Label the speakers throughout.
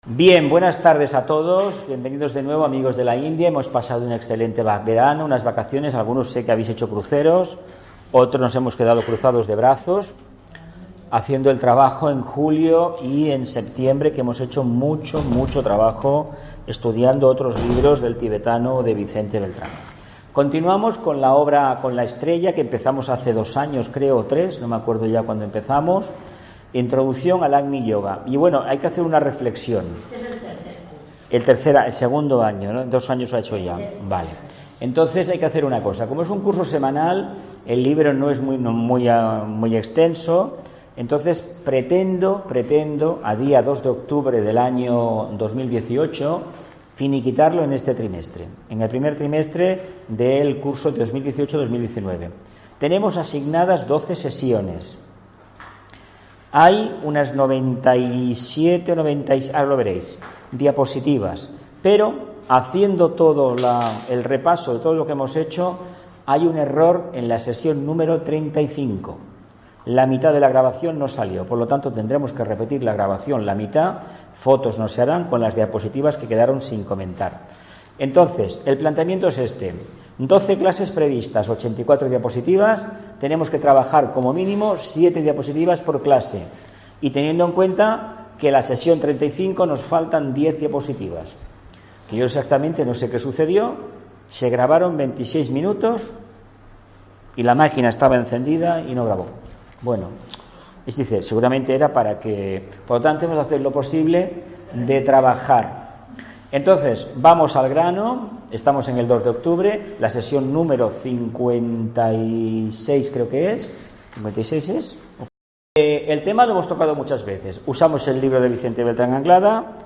Speaker 1: Bien, buenas tardes a todos, bienvenidos de nuevo amigos de la India. Hemos pasado un excelente verano, unas vacaciones, algunos sé que habéis hecho cruceros, otros nos hemos quedado cruzados de brazos, haciendo el trabajo en julio y en septiembre, que hemos hecho mucho trabajo estudiando otros libros del tibetano de Vicente Beltrán. Continuamos con la obra, con La Estrella, que empezamos hace 2 años, creo, o 3, no me acuerdo ya cuando empezamos. Introducción al Agni Yoga. Y bueno, hay que hacer una reflexión. Es el tercer curso. El segundo año, ¿no? 2 años lo ha hecho ya. Vale. Entonces hay que hacer una cosa. Como es un curso semanal, el libro no es muy extenso. Entonces pretendo a día 2 de octubre del año 2018 finiquitarlo en este trimestre, en el primer trimestre del curso 2018-2019. Tenemos asignadas 12 sesiones. Hay unas 97, 96, ahora lo veréis, diapositivas, pero haciendo todo el repaso de todo lo que hemos hecho, hay un error en la sesión número 35. La mitad de la grabación no salió, por lo tanto tendremos que repetir la grabación, la mitad, fotos no se harán con las diapositivas que quedaron sin comentar. Entonces, el planteamiento es este: 12 clases previstas, 84 diapositivas, tenemos que trabajar como mínimo 7 diapositivas por clase, y teniendo en cuenta que la sesión 35 nos faltan 10 diapositivas, que yo exactamente no sé qué sucedió, se grabaron 26 minutos y la máquina estaba encendida y no grabó. Bueno, es decir, seguramente era para que, por lo tanto, hemos de hacer lo posible de trabajar. Entonces, vamos al grano. Estamos en el 2 de octubre, la sesión número 56 creo que es. 56 es. El tema lo hemos tocado muchas veces. Usamos el libro de Vicente Beltrán Anglada.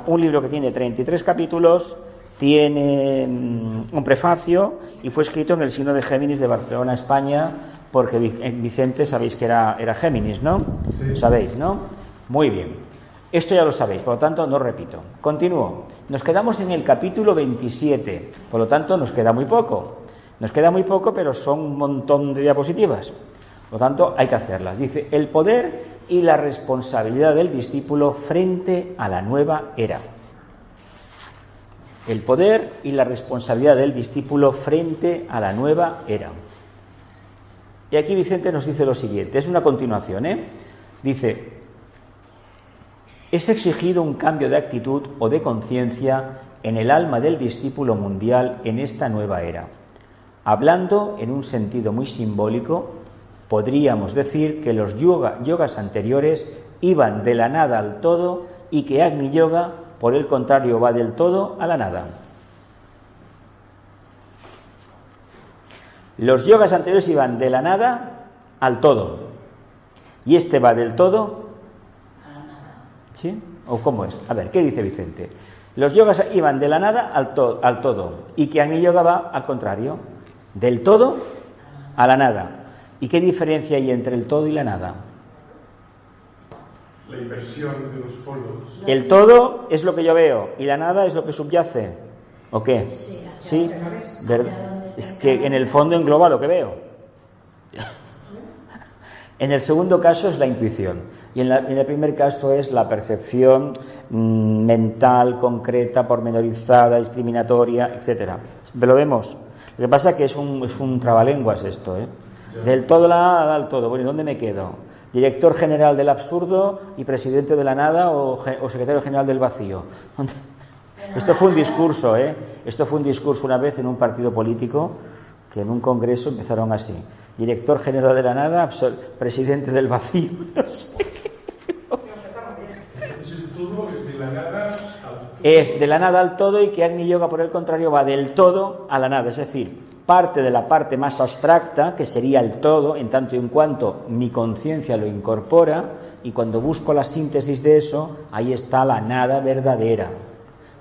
Speaker 1: Un libro que tiene 33 capítulos, tiene un prefacio y fue escrito en el signo de Géminis de Barcelona, España, porque Vicente sabéis que era Géminis, ¿no? Sí. Sabéis, ¿no? Muy bien. Esto ya lo sabéis, por lo tanto no repito. Continúo. Nos quedamos en el capítulo 27, por lo tanto nos queda muy poco. Nos queda muy poco, pero son un montón de diapositivas. Por lo tanto hay que hacerlas. Dice: el poder y la responsabilidad del discípulo frente a la nueva era. El poder y la responsabilidad del discípulo frente a la nueva era. Y aquí Vicente nos dice lo siguiente, es una continuación, Dice: es exigido un cambio de actitud o de conciencia en el alma del discípulo mundial en esta nueva era. Hablando en un sentido muy simbólico, podríamos decir que los yogas anteriores iban de la nada al todo y que Agni Yoga, por el contrario, va del todo a la nada. Los yogas anteriores iban de la nada al todo y este va del todo. ¿Sí? ¿O cómo es? A ver, ¿qué dice Vicente? Los yogas iban de la nada al todo y que Agni Yoga va al contrario, del todo a la nada. ¿Y qué diferencia hay entre el todo y la nada?
Speaker 2: La inversión de los polos.
Speaker 1: El todo es lo que yo veo y la nada es lo que subyace. ¿O qué? Sí. Es que en el fondo engloba lo que veo. En el segundo caso es la intuición y en el primer caso es la percepción mental, concreta, pormenorizada, discriminatoria, etcétera. ¿Lo vemos? Lo que pasa es que es un trabalenguas esto, Del todo a la nada al todo. Bueno, ¿y dónde me quedo? ¿Director general del absurdo y presidente de la nada o secretario general del vacío? Esto fue un discurso, Esto fue un discurso una vez en un partido político que en un congreso empezaron así: director general de la nada, presidente del vacío. No sé. Es de la nada al todo y que Agni Yoga, por el contrario, va del todo a la nada. Es decir, parte de la parte más abstracta, que sería el todo, en tanto y en cuanto mi conciencia lo incorpora, y cuando busco la síntesis de eso, ahí está la nada verdadera.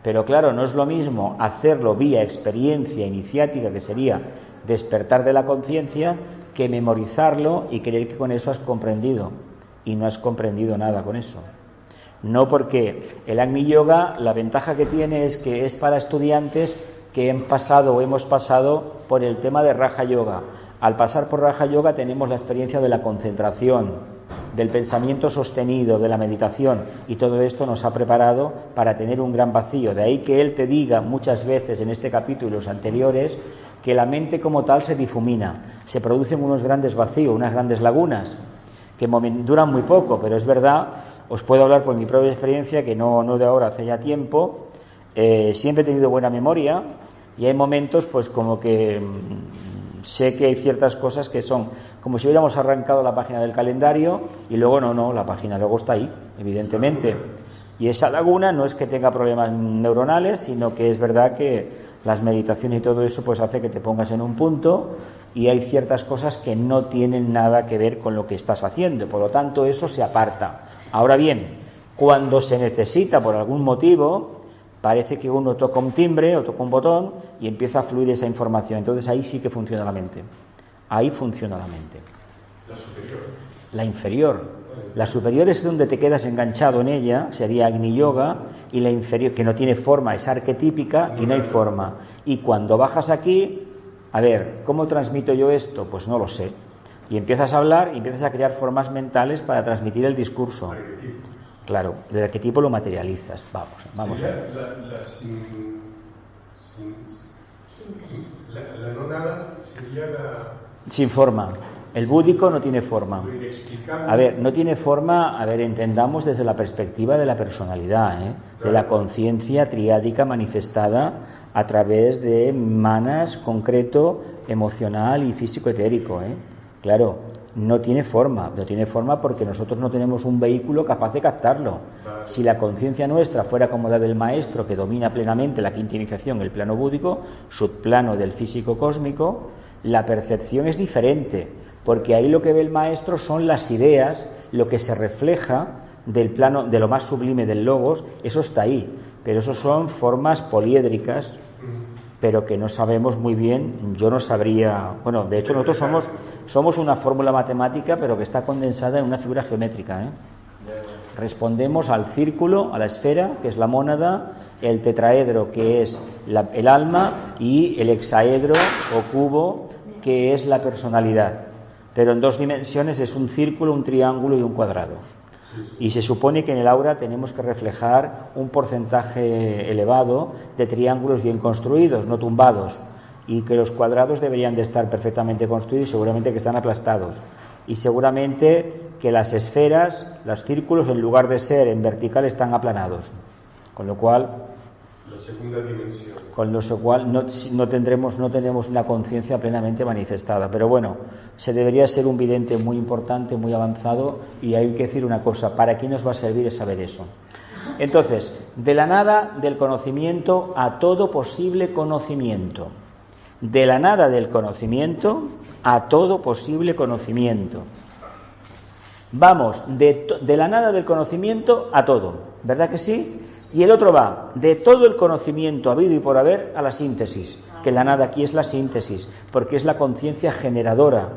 Speaker 1: Pero claro, no es lo mismo hacerlo vía experiencia iniciática, que sería despertar de la conciencia, que memorizarlo y creer que con eso has comprendido. Y no has comprendido nada con eso. No, porque el Agni Yoga, la ventaja que tiene es que es para estudiantes que hemos pasado por el tema de Raja Yoga. Al pasar por Raja Yoga tenemos la experiencia de la concentración, del pensamiento sostenido, de la meditación, y todo esto nos ha preparado para tener un gran vacío. De ahí que él te diga muchas veces en este capítulo y los anteriores que la mente como tal se difumina, se producen unos grandes vacíos, unas grandes lagunas que duran muy poco, pero es verdad, os puedo hablar por mi propia experiencia, que no de ahora, hace ya tiempo. Siempre he tenido buena memoria y hay momentos pues como que sé que hay ciertas cosas que son como si hubiéramos arrancado la página del calendario y luego no, la página luego está ahí, evidentemente, y esa laguna no es que tenga problemas neuronales, sino que es verdad que las meditaciones y todo eso pues hace que te pongas en un punto y hay ciertas cosas que no tienen nada que ver con lo que estás haciendo, por lo tanto eso se aparta. Ahora bien, cuando se necesita por algún motivo, parece que uno toca un timbre o toca un botón y empieza a fluir esa información. Entonces ahí sí que funciona la mente. Ahí funciona la mente.
Speaker 2: La superior.
Speaker 1: La inferior. La superior es donde te quedas enganchado en ella, sería Agni Yoga, y la inferior, que no tiene forma, es arquetípica y no hay forma. Y cuando bajas aquí, a ver, ¿cómo transmito yo esto? Pues no lo sé. Y empiezas a hablar y empiezas a crear formas mentales para transmitir el discurso. Claro, el arquetipo lo materializas. Vamos.
Speaker 2: La no nada sería la...
Speaker 1: Sin forma. El búdico no tiene forma. A ver, no tiene forma, entendamos desde la perspectiva de la personalidad, de la conciencia triádica manifestada a través de manas concreto, emocional y físico etérico, Claro, no tiene forma porque nosotros no tenemos un vehículo capaz de captarlo. Si la conciencia nuestra fuera como la del maestro que domina plenamente la quinta iniciación, el plano búdico, subplano del físico cósmico, la percepción es diferente, porque ahí lo que ve el maestro son las ideas, lo que se refleja del plano, de lo más sublime del logos, eso está ahí, pero eso son formas poliédricas, pero que no sabemos muy bien. Yo no sabría, bueno, de hecho nosotros somos una fórmula matemática, pero que está condensada en una figura geométrica, Respondemos al círculo, a la esfera, que es la mónada, el tetraedro, que es el alma, y el hexaedro o cubo, que es la personalidad. Pero en dos dimensiones es un círculo, un triángulo y un cuadrado. Y se supone que en el aura tenemos que reflejar un porcentaje elevado de triángulos bien construidos, no tumbados, y que los cuadrados deberían de estar perfectamente construidos, seguramente que están aplastados, y seguramente que las esferas, los círculos, en lugar de ser en vertical, están aplanados, con lo cual
Speaker 2: la segunda dimensión,
Speaker 1: no tenemos una conciencia plenamente manifestada. Pero bueno, se debería ser un vidente muy importante, muy avanzado, y hay que decir una cosa: ¿para qué nos va a servir saber eso? Entonces, de la nada del conocimiento a todo posible conocimiento, de la nada del conocimiento a todo posible conocimiento. Vamos de la nada del conocimiento a todo, ¿verdad que sí? Y el otro va de todo el conocimiento habido y por haber a la síntesis, que la nada aquí es la síntesis, porque es la conciencia generadora.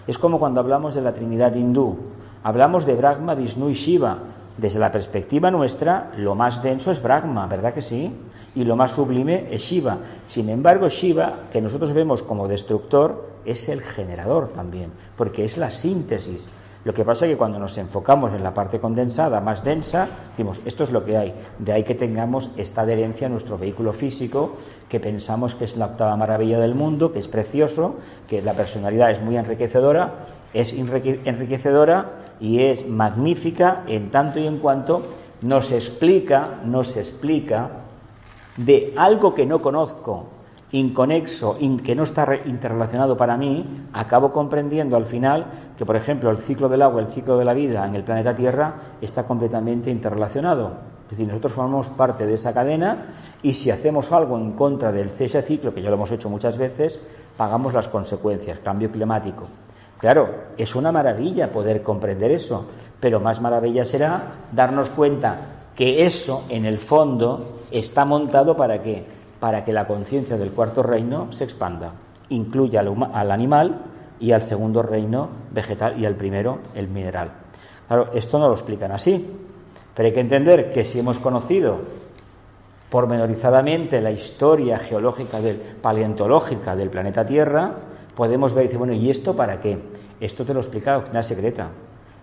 Speaker 1: Es como cuando hablamos de la Trinidad hindú, hablamos de Brahma, Vishnu y Shiva. Desde la perspectiva nuestra, lo más denso es Brahma, ¿verdad que sí? Y lo más sublime es Shiva. Sin embargo, Shiva, que nosotros vemos como destructor, es el generador también, porque es la síntesis. Lo que pasa es que cuando nos enfocamos en la parte condensada, más densa, decimos, esto es lo que hay. De ahí que tengamos esta adherencia a nuestro vehículo físico, que pensamos que es la octava maravilla del mundo, que es precioso, que la personalidad es muy enriquecedora y es magnífica en tanto y en cuanto nos explica de algo que no conozco, inconexo, que no está interrelacionado para mí. Acabo comprendiendo al final que, por ejemplo, el ciclo del agua, el ciclo de la vida en el planeta Tierra está completamente interrelacionado. Es decir, nosotros formamos parte de esa cadena, y si hacemos algo en contra del cese ciclo, que ya lo hemos hecho muchas veces, pagamos las consecuencias, cambio climático. Claro, es una maravilla poder comprender eso, pero más maravilla será darnos cuenta que eso, en el fondo, está montado ¿para qué? Para que la conciencia del cuarto reino se expanda, incluya al animal y al segundo reino vegetal y al primero el mineral. Claro, esto no lo explican así, pero hay que entender que si hemos conocido pormenorizadamente la historia geológica, paleontológica del planeta Tierra, podemos ver y decir, bueno, ¿y esto para qué? Esto te lo explica la doctrina secreta.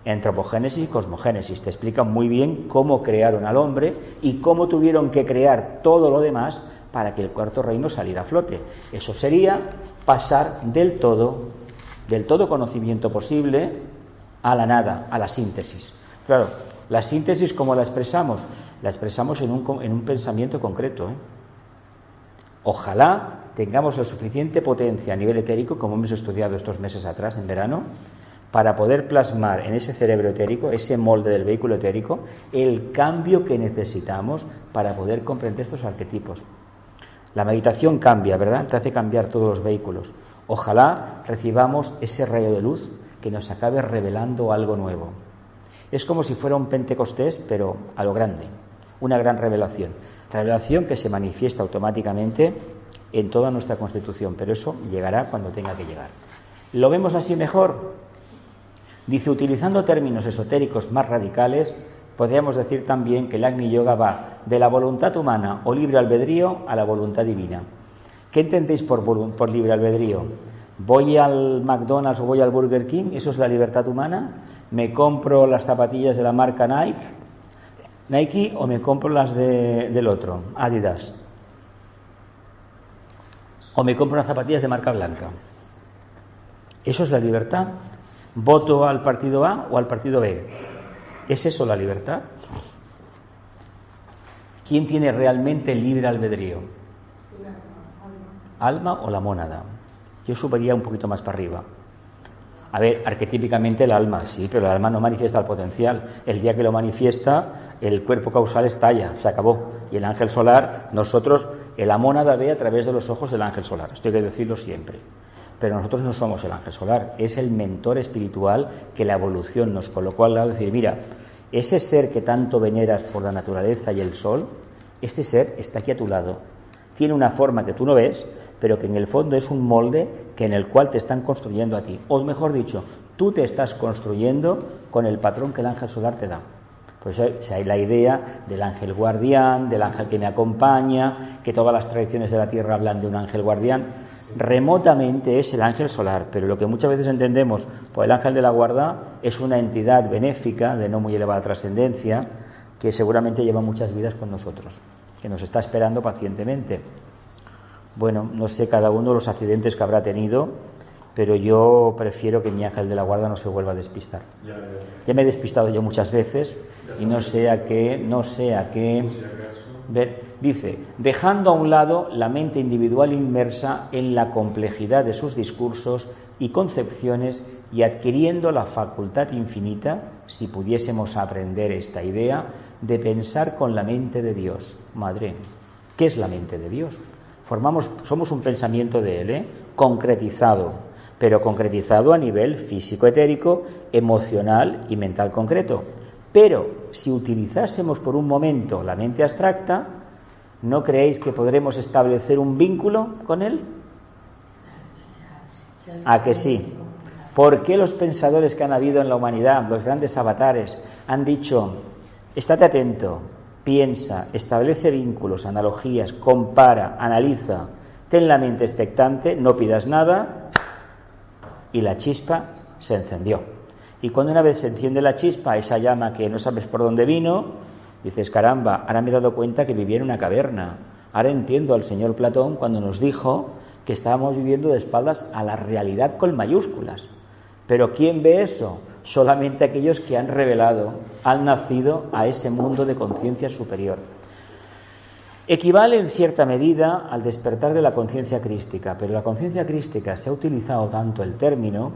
Speaker 1: Antropogénesis y cosmogénesis. Te explican muy bien cómo crearon al hombre y cómo tuvieron que crear todo lo demás para que el cuarto reino saliera a flote. Eso sería pasar del todo conocimiento posible a la nada, a la síntesis. Claro, la síntesis, ¿cómo la expresamos? La expresamos en un pensamiento concreto, ¿eh? Ojalá tengamos la suficiente potencia a nivel etérico, como hemos estudiado estos meses atrás, en verano, para poder plasmar en ese cerebro etérico, ese molde del vehículo etérico, el cambio que necesitamos para poder comprender estos arquetipos. La meditación cambia, ¿verdad? Te hace cambiar todos los vehículos. Ojalá recibamos ese rayo de luz que nos acabe revelando algo nuevo. Es como si fuera un Pentecostés, pero a lo grande, una gran revelación. Revelación que se manifiesta automáticamente en toda nuestra constitución, pero eso llegará cuando tenga que llegar. ¿Lo vemos así mejor? Dice, utilizando términos esotéricos más radicales, podríamos decir también que el Agni Yoga va de la voluntad humana o libre albedrío a la voluntad divina. ¿Qué entendéis por libre albedrío? ¿Voy al McDonald's o voy al Burger King? ¿Eso es la libertad humana? ¿Me compro las zapatillas de la marca Nike o me compro las del otro, Adidas? ¿O me compro unas zapatillas de marca blanca? ¿Eso es la libertad? ¿Voto al partido A o al partido B? ¿Es eso la libertad? ¿Quién tiene realmente libre albedrío? ¿Alma o la mónada? Yo subiría un poquito más para arriba. A ver, arquetípicamente el alma, sí, pero el alma no manifiesta el potencial. El día que lo manifiesta, el cuerpo causal estalla, se acabó. Y el ángel solar, nosotros, la mónada ve a través de los ojos del ángel solar. Esto hay que decirlo siempre. Pero nosotros no somos el ángel solar, es el mentor espiritual que la evolución nos colocó al lado. Decir, mira, ese ser que tanto veneras por la naturaleza y el sol, este ser está aquí a tu lado. Tiene una forma que tú no ves, pero que en el fondo es un molde que en el cual te están construyendo a ti. O mejor dicho, tú te estás construyendo con el patrón que el ángel solar te da. Por eso hay la idea del ángel guardián, del ángel que me acompaña, que todas las tradiciones de la tierra hablan de un ángel guardián. Remotamente es el ángel solar, pero lo que muchas veces entendemos por el ángel de la guarda es una entidad benéfica de no muy elevada trascendencia que seguramente lleva muchas vidas con nosotros, que nos está esperando pacientemente. Bueno, no sé cada uno los accidentes que habrá tenido, pero yo prefiero que mi ángel de la guarda no se vuelva a despistar. Ya me he despistado yo muchas veces y no sé a qué. Dice, dejando a un lado la mente individual inmersa en la complejidad de sus discursos y concepciones y adquiriendo la facultad infinita, si pudiésemos aprender esta idea, de pensar con la mente de Dios. Madre, ¿qué es la mente de Dios? Somos un pensamiento de Él, concretizado, pero concretizado a nivel físico-etérico, emocional y mental concreto. Pero si utilizásemos por un momento la mente abstracta, ¿no creéis que podremos establecer un vínculo con Él? ¿A que sí? ¿Por qué los pensadores que han habido en la humanidad, los grandes avatares, han dicho, estate atento, piensa, establece vínculos, analogías, compara, analiza, ten la mente expectante, no pidas nada, y la chispa se encendió? Y cuando una vez se enciende la chispa, esa llama que no sabes por dónde vino, dices, caramba, ahora me he dado cuenta que vivía en una caverna. Ahora entiendo al señor Platón cuando nos dijo que estábamos viviendo de espaldas a la realidad con mayúsculas. Pero ¿quién ve eso? Solamente aquellos que han revelado, han nacido a ese mundo de conciencia superior. Equivale en cierta medida al despertar de la conciencia crística, pero la conciencia crística se ha utilizado tanto el término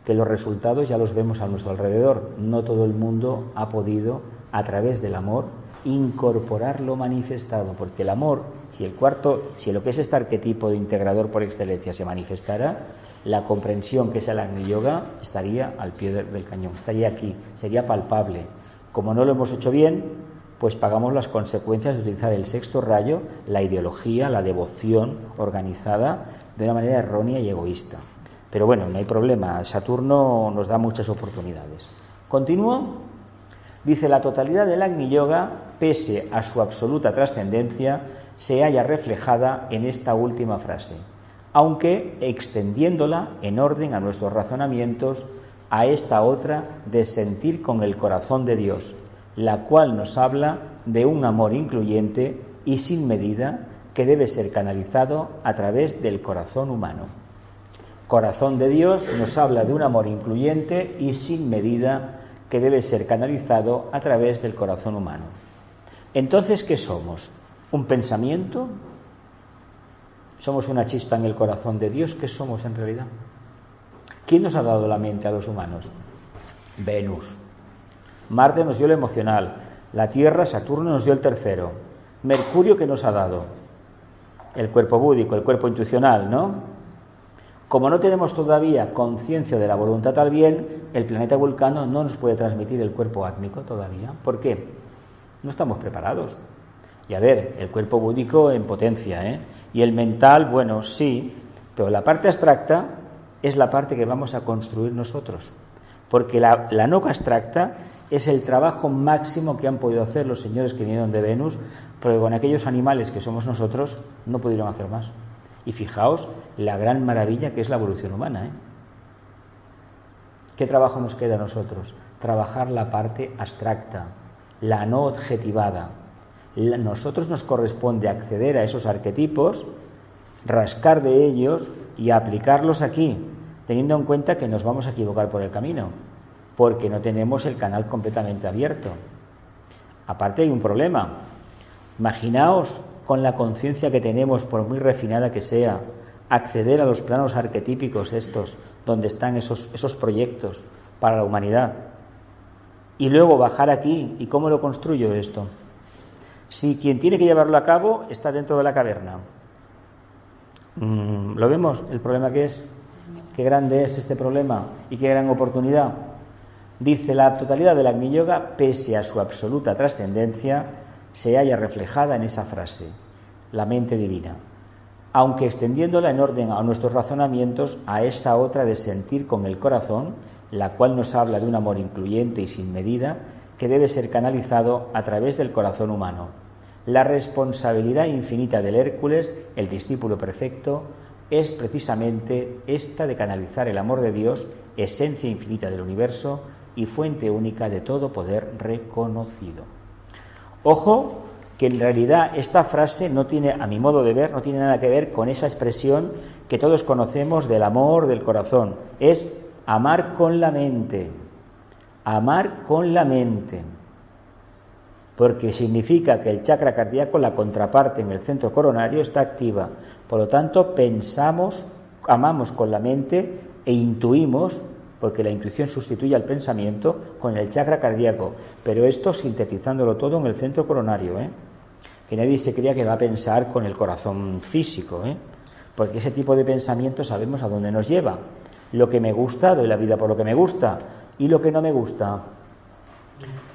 Speaker 1: que los resultados ya los vemos a nuestro alrededor. No todo el mundo ha podido, a través del amor, incorporar lo manifestado, porque el amor, si lo que es este arquetipo de integrador por excelencia se manifestara, la comprensión que es el Agni Yoga estaría al pie del cañón, estaría aquí, sería palpable. Como no lo hemos hecho bien, pues pagamos las consecuencias de utilizar el sexto rayo, la ideología, la devoción organizada de una manera errónea y egoísta. Pero bueno, no hay problema, Saturno nos da muchas oportunidades. ¿Continúo? Dice, la totalidad del Agni Yoga, pese a su absoluta trascendencia, se halla reflejada en esta última frase, aunque extendiéndola en orden a nuestros razonamientos a esta otra de sentir con el corazón de Dios, la cual nos habla de un amor incluyente y sin medida que debe ser canalizado a través del corazón humano. Corazón de Dios nos habla de un amor incluyente y sin medida que debe ser canalizado a través del corazón humano. Entonces, ¿qué somos? ¿Un pensamiento? ¿Somos una chispa en el corazón de Dios? ¿Qué somos en realidad? ¿Quién nos ha dado la mente a los humanos? Venus. Marte nos dio lo emocional. La Tierra, Saturno, nos dio el tercero. Mercurio, ¿qué nos ha dado? El cuerpo búdico, el cuerpo intuicional, ¿no? Como no tenemos todavía conciencia de la voluntad al bien, el planeta Vulcano no nos puede transmitir el cuerpo átmico todavía. ¿Por qué? No estamos preparados. Y a ver, el cuerpo búdico en potencia, ¿eh? Y el mental, bueno, sí, pero la parte abstracta es la parte que vamos a construir nosotros. Porque la no abstracta es el trabajo máximo que han podido hacer los señores que vinieron de Venus, porque con aquellos animales que somos nosotros no pudieron hacer más. Y fijaos la gran maravilla que es la evolución humana, ¿eh? ¿Qué trabajo nos queda a nosotros? Trabajar la parte abstracta, la no objetivada. Nosotros nos corresponde acceder a esos arquetipos, rascar de ellos y aplicarlos aquí, teniendo en cuenta que nos vamos a equivocar por el camino, porque no tenemos el canal completamente abierto. Aparte hay un problema. Imaginaos, con la conciencia que tenemos, por muy refinada que sea, acceder a los planos arquetípicos estos, donde están esos proyectos para la humanidad, y luego bajar aquí. ¿Y cómo lo construyo esto? Si quien tiene que llevarlo a cabo está dentro de la caverna. ¿Lo vemos? El problema que es. Qué grande es este problema y qué gran oportunidad. Dice: la totalidad del Agni Yoga, pese a su absoluta trascendencia, se halla reflejada en esa frase, la mente divina, aunque extendiéndola en orden a nuestros razonamientos a esa otra de sentir con el corazón, la cual nos habla de un amor incluyente y sin medida que debe ser canalizado a través del corazón humano. La responsabilidad infinita del Hércules, el discípulo perfecto, es precisamente esta de canalizar el amor de Dios, esencia infinita del universo y fuente única de todo poder reconocido. Ojo, que en realidad esta frase no tiene, a mi modo de ver, no tiene nada que ver con esa expresión que todos conocemos del amor del corazón. Es amar con la mente. Amar con la mente. Porque significa que el chakra cardíaco, la contraparte en el centro coronario, está activa. Por lo tanto, pensamos, amamos con la mente e intuimos, porque la intuición sustituye al pensamiento, con el chakra cardíaco. Pero esto sintetizándolo todo en el centro coronario, ¿eh? Que nadie se crea que va a pensar con el corazón físico, ¿eh? Porque ese tipo de pensamiento sabemos a dónde nos lleva. Lo que me gusta, doy la vida por lo que me gusta, y lo que no me gusta.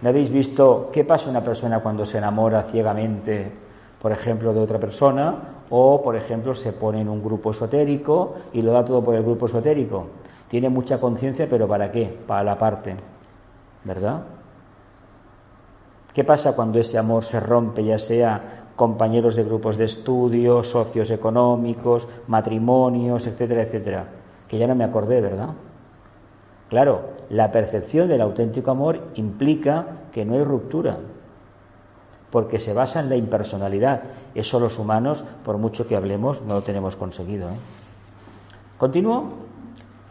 Speaker 1: ¿No habéis visto qué pasa una persona cuando se enamora ciegamente, por ejemplo, de otra persona? O, por ejemplo, se pone en un grupo esotérico y lo da todo por el grupo esotérico. Tiene mucha conciencia, pero ¿para qué? Para la parte, ¿verdad? ¿Qué pasa cuando ese amor se rompe, ya sea compañeros de grupos de estudio, socios económicos, matrimonios, etcétera, etcétera? Que ya no me acordé, ¿verdad? Claro, la percepción del auténtico amor implica que no hay ruptura, porque se basa en la impersonalidad. Eso los humanos, por mucho que hablemos, no lo tenemos conseguido, ¿eh? ¿Continúo?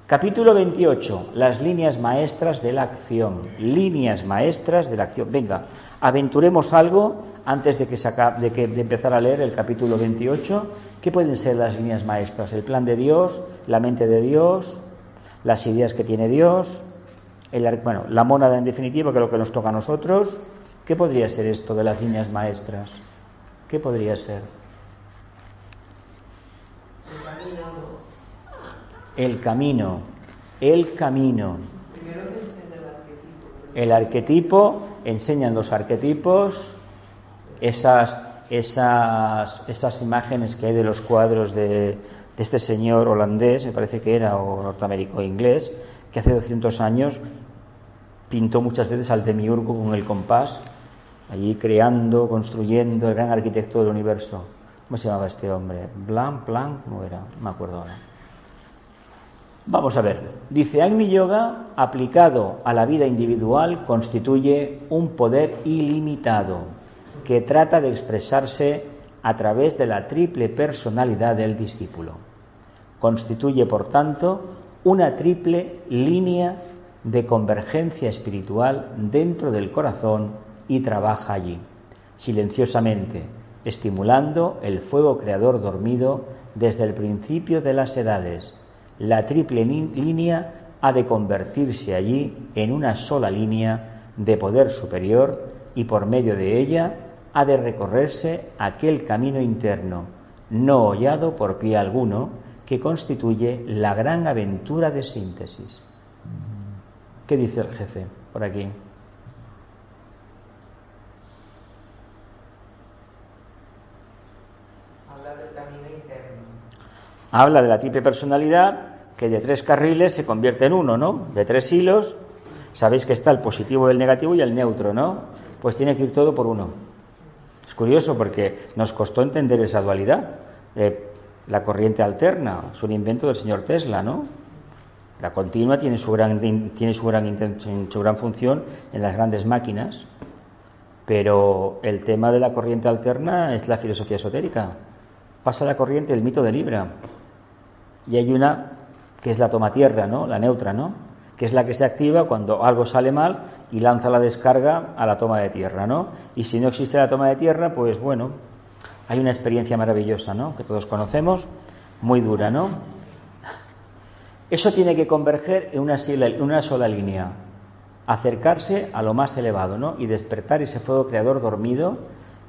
Speaker 1: Capítulo 28. Las líneas maestras de la acción. Líneas maestras de la acción. Venga, aventuremos algo antes de de empezar a leer el capítulo 28. ¿Qué pueden ser las líneas maestras? El plan de Dios, la mente de Dios, las ideas que tiene Dios, la mónada en definitiva, que es lo que nos toca a nosotros. ¿Qué podría ser esto de las líneas maestras? ¿Qué podría ser? El camino. El arquetipo, enseñan los arquetipos, esas imágenes que hay de los cuadros de este señor holandés, me parece que era, o norteamericano o inglés, que hace 200 años pintó muchas veces al demiurgo con el compás, allí creando, construyendo, el gran arquitecto del universo. ¿Cómo se llamaba este hombre? Planck, no era, no me acuerdo ahora. Vamos a ver. Dice, Agni Yoga aplicado a la vida individual constituye un poder ilimitado que trata de expresarse a través de la triple personalidad del discípulo. Constituye, por tanto, una triple línea de convergencia espiritual dentro del corazón y trabaja allí, silenciosamente, estimulando el fuego creador dormido desde el principio de las edades. La triple línea ha de convertirse allí en una sola línea de poder superior y por medio de ella ha de recorrerse aquel camino interno, no hollado por pie alguno, que constituye la gran aventura de síntesis. ¿Qué dice el jefe por aquí?
Speaker 3: Habla del camino interno.
Speaker 1: Habla de la triple personalidad que de 3 carriles se convierte en uno, ¿no? De 3 hilos, sabéis que está el positivo, el negativo y el neutro, ¿no? Pues tiene que ir todo por uno. Es curioso porque nos costó entender esa dualidad. La corriente alterna es un invento del señor Tesla, ¿no? La continua tiene su gran función en las grandes máquinas, pero el tema de la corriente alterna es la filosofía esotérica. Pasa la corriente del mito de Libra y hay una que es la toma tierra, ¿no? La neutra, ¿no? Que es la que se activa cuando algo sale mal y lanza la descarga a la toma de tierra, ¿no? Y si no existe la toma de tierra, pues bueno, hay una experiencia maravillosa, ¿no? Que todos conocemos, muy dura, ¿no? Eso tiene que converger en una sola línea, acercarse a lo más elevado, ¿no? Y despertar ese fuego creador dormido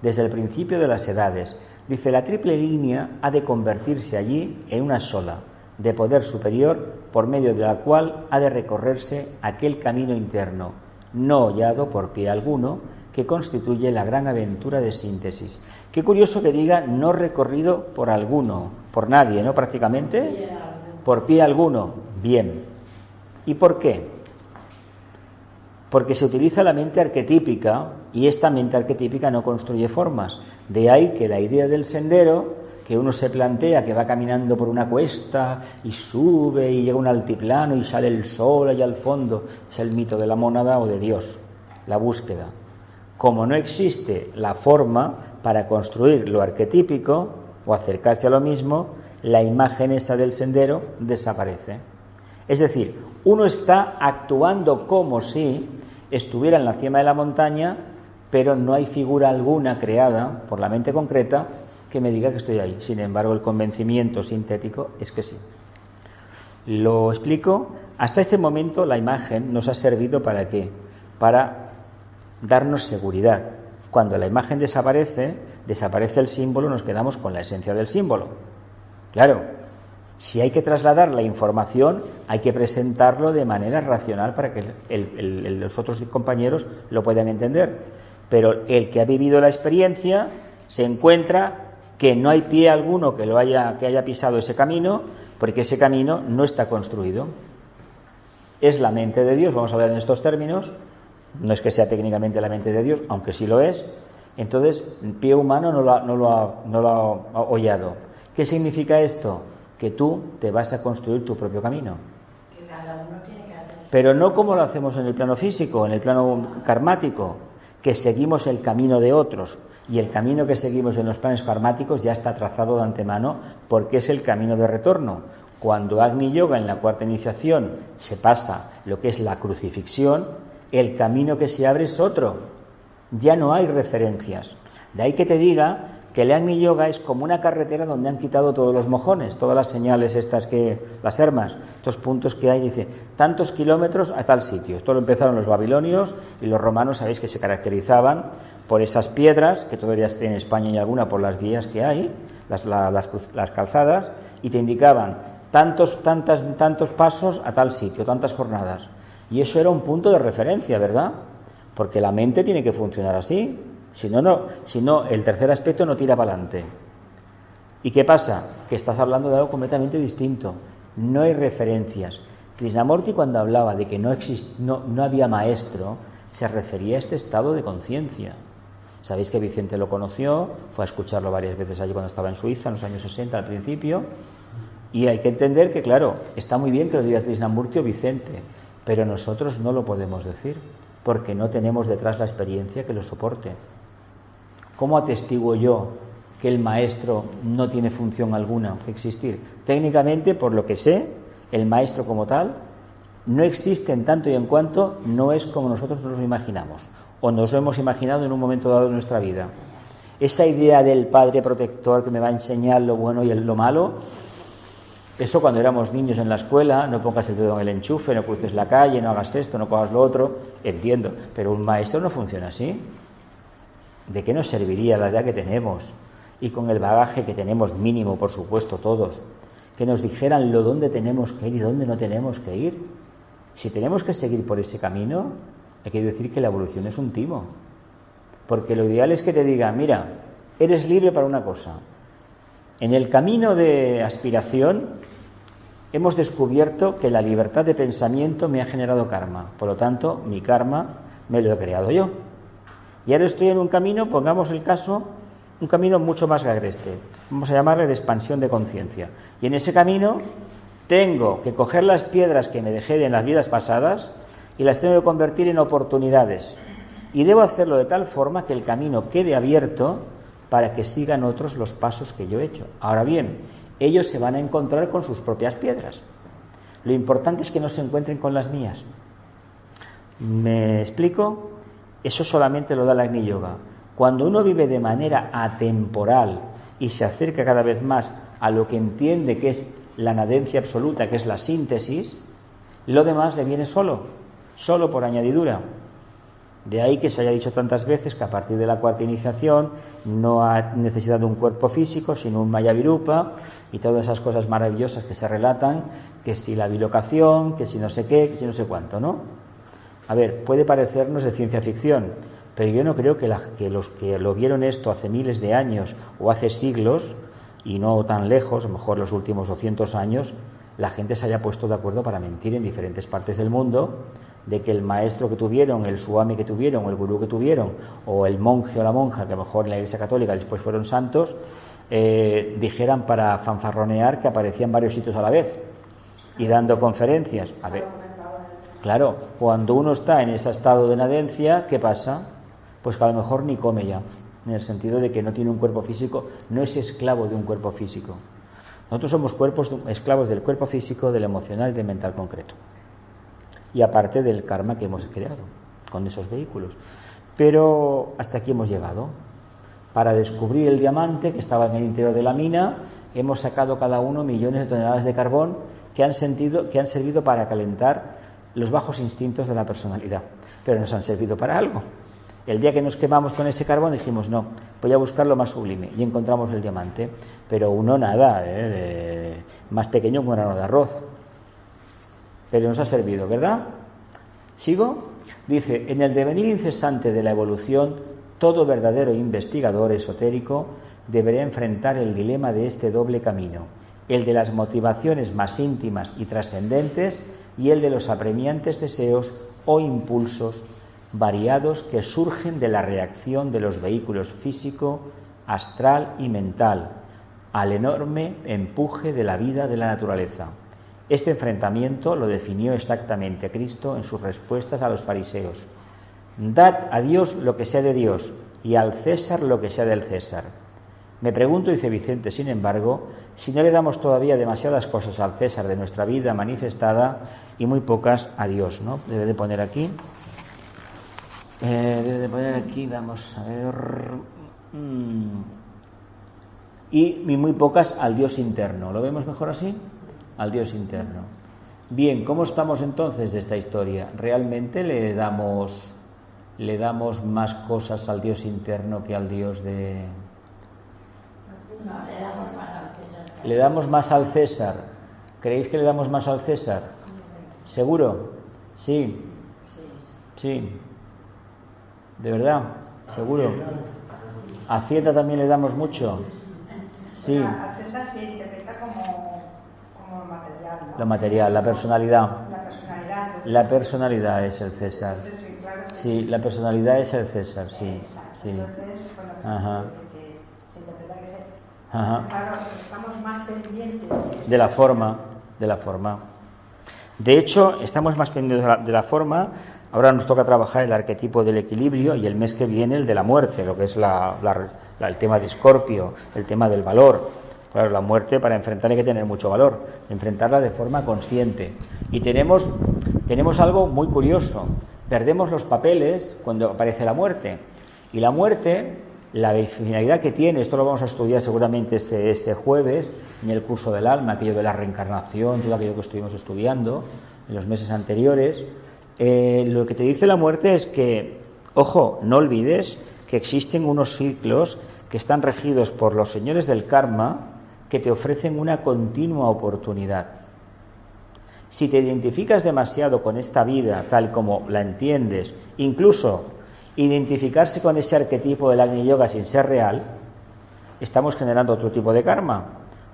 Speaker 1: desde el principio de las edades. Dice, la triple línea ha de convertirse allí en una sola, de poder superior, por medio de la cual ha de recorrerse aquel camino interno, no hollado por pie alguno, que constituye la gran aventura de síntesis. Qué curioso que diga no recorrido por alguno, por nadie, ¿no? Prácticamente, por pie alguno. Bien. ¿Y por qué? Porque se utiliza la mente arquetípica y esta mente arquetípica no construye formas. De ahí que la idea del sendero, que uno se plantea que va caminando por una cuesta y sube y llega a un altiplano y sale el sol allá al fondo, es el mito de la mónada o de Dios, la búsqueda. Como no existe la forma para construir lo arquetípico o acercarse a lo mismo, la imagen esa del sendero desaparece. Es decir, uno está actuando como si estuviera en la cima de la montaña, pero no hay figura alguna creada por la mente concreta que me diga que estoy ahí. Sin embargo, el convencimiento sintético es que sí. Lo explico. Hasta este momento la imagen nos ha servido ¿para qué? Para darnos seguridad. Cuando la imagen desaparece el símbolo, nos quedamos con la esencia del símbolo. Claro, si hay que trasladar la información, hay que presentarlo de manera racional para que los otros compañeros lo puedan entender. Pero el que ha vivido la experiencia se encuentra que no hay pie alguno que haya pisado ese camino, porque ese camino no está construido. Es la mente de Dios, vamos a hablar en estos términos. No es que sea técnicamente la mente de Dios, aunque sí lo es. Entonces, el pie humano no lo ha hollado. ¿Qué significa esto? Que tú te vas a construir tu propio camino.
Speaker 3: Que cada uno tiene que hacer.
Speaker 1: Pero no como lo hacemos en el plano físico, en el plano karmático, que seguimos el camino de otros. Y el camino que seguimos en los planes karmáticos ya está trazado de antemano porque es el camino de retorno. Cuando Agni Yoga en la cuarta iniciación se pasa lo que es la crucifixión, el camino que se abre es otro. Ya no hay referencias. De ahí que te diga que el Agni Yoga es como una carretera donde han quitado todos los mojones, todas las señales estas las hermas, estos puntos que hay, dice, tantos kilómetros a tal sitio. Esto lo empezaron los babilonios y los romanos, sabéis que se caracterizaban por esas piedras, que todavía en España hay alguna por las vías que hay, las calzadas, y te indicaban tantos pasos a tal sitio, tantas jornadas. Y eso era un punto de referencia, ¿verdad? Porque la mente tiene que funcionar así. Si no, el tercer aspecto no tira para adelante. ¿Y qué pasa? Que estás hablando de algo completamente distinto. No hay referencias. Krishnamurti, cuando hablaba de que no había maestro, se refería a este estado de conciencia. Sabéis que Vicente lo conoció, fue a escucharlo varias veces allí cuando estaba en Suiza, en los años 60 al principio, Y hay que entender que, claro, está muy bien que lo diga Krishnamurti o Vicente, pero nosotros no lo podemos decir, porque no tenemos detrás la experiencia que lo soporte. ¿Cómo atestiguo yo que el maestro no tiene función alguna que existir? Técnicamente, por lo que sé, el maestro como tal no existe en tanto y en cuanto no es como nosotros nos lo imaginamos, o nos lo hemos imaginado en un momento dado de nuestra vida. Esa idea del padre protector que me va a enseñar lo bueno y lo malo, eso cuando éramos niños en la escuela, no pongas el dedo en el enchufe, no cruces la calle, no hagas esto, no cojas lo otro, entiendo, pero un maestro no funciona así. ¿De qué nos serviría la edad que tenemos? Y con el bagaje que tenemos mínimo, por supuesto, todos, que nos dijeran lo dónde tenemos que ir y dónde no tenemos que ir. Si tenemos que seguir por ese camino, hay que decir que la evolución es un timo. Porque lo ideal es que te diga, mira, eres libre para una cosa. En el camino de aspiración hemos descubierto que la libertad de pensamiento me ha generado karma. Por lo tanto, mi karma me lo he creado yo. Y ahora estoy en un camino, pongamos el caso, un camino mucho más agreste. Vamos a llamarle de expansión de conciencia. Y en ese camino tengo que coger las piedras que me dejé en las vidas pasadas y las tengo que convertir en oportunidades. Y debo hacerlo de tal forma que el camino quede abierto para que sigan otros los pasos que yo he hecho. Ahora bien, ellos se van a encontrar con sus propias piedras. Lo importante es que no se encuentren con las mías. ¿Me explico? Eso solamente lo da la Agni Yoga. Cuando uno vive de manera atemporal y se acerca cada vez más a lo que entiende que es la nadencia absoluta, que es la síntesis, lo demás le viene solo por añadidura. De ahí que se haya dicho tantas veces que a partir de la cuarta iniciación no ha necesidad de un cuerpo físico, sino un Mayavirupa y todas esas cosas maravillosas que se relatan, que si la bilocación, que si no sé qué, que si no sé cuánto, ¿no? A ver, puede parecernos de ciencia ficción, pero yo no creo que los que lo vieron esto hace miles de años o hace siglos, y no tan lejos, a lo mejor los últimos 200 años, la gente se haya puesto de acuerdo para mentir en diferentes partes del mundo, de que el maestro que tuvieron, el swami que tuvieron, o el gurú que tuvieron, o el monje o la monja, que a lo mejor en la Iglesia Católica después fueron santos, dijeran para fanfarronear que aparecían varios sitios a la vez y dando conferencias. A ver, claro, cuando uno está en ese estado de nadencia, ¿qué pasa? Pues que a lo mejor ni come ya, en el sentido de que no tiene un cuerpo físico, no es esclavo de un cuerpo físico. Nosotros somos esclavos del cuerpo físico, del emocional y del mental concreto. Y aparte del karma que hemos creado con esos vehículos. Pero hasta aquí hemos llegado. Para descubrir el diamante que estaba en el interior de la mina, hemos sacado cada uno millones de toneladas de carbón que han servido para calentar los bajos instintos de la personalidad. Pero nos han servido para algo. El día que nos quemamos con ese carbón dijimos, no, voy a buscar lo más sublime, y encontramos el diamante. Pero uno nada, más pequeño que un grano de arroz. Pero nos ha servido, ¿verdad? ¿Sigo? Dice, en el devenir incesante de la evolución, todo verdadero investigador esotérico deberá enfrentar el dilema de este doble camino, el de las motivaciones más íntimas y trascendentes y el de los apremiantes deseos o impulsos variados que surgen de la reacción de los vehículos físico, astral y mental al enorme empuje de la vida de la naturaleza. Este enfrentamiento lo definió exactamente Cristo en sus respuestas a los fariseos. Dad a Dios lo que sea de Dios y al César lo que sea del César. Me pregunto, dice Vicente, sin embargo, si no le damos todavía demasiadas cosas al César de nuestra vida manifestada y muy pocas a Dios, ¿no? Debe de poner aquí. Vamos a ver. Y muy pocas al Dios interno. ¿Lo vemos mejor así? Al Dios interno. Bien, ¿cómo estamos entonces de esta historia? ¿Realmente le damos más cosas al Dios interno que al Dios de...?
Speaker 3: No, le damos más al César.
Speaker 1: ¿Le damos más al César? ¿Creéis que le damos más al César? ¿Seguro? Sí. Sí. ¿De verdad? ¿Seguro? ¿A Hacienda también le damos mucho? Sí.
Speaker 4: A César se interpreta como material, ¿no?
Speaker 1: Lo material, la personalidad.
Speaker 4: La personalidad. Entonces,
Speaker 1: La personalidad es el César.
Speaker 4: entonces, sí, claro,
Speaker 1: Sí, la personalidad es el César, sí.
Speaker 4: Exacto.
Speaker 1: Sí.
Speaker 4: Entonces, bueno,
Speaker 1: Ajá.
Speaker 4: que se interpreta que
Speaker 1: Ajá.
Speaker 4: Claro, estamos más pendientes
Speaker 1: De la forma. De hecho, estamos más pendientes de la forma. Ahora nos toca trabajar el arquetipo del equilibrio y el mes que viene el de la muerte, lo que es el tema de Escorpio, el tema del valor. Claro, la muerte para enfrentarla hay que tener mucho valor, enfrentarla de forma consciente. Y tenemos algo muy curioso. Perdemos los papeles cuando aparece la muerte. Y la muerte, la finalidad que tiene, esto lo vamos a estudiar seguramente este jueves, en el curso del alma, aquello de la reencarnación, todo aquello que estuvimos estudiando en los meses anteriores. Lo que te dice la muerte es que, ojo, no olvides que existen unos ciclos que están regidos por los señores del karma que te ofrecen una continua oportunidad. Si te identificas demasiado con esta vida tal como la entiendes, incluso identificarse con ese arquetipo del Agni Yoga sin ser real, estamos generando otro tipo de karma,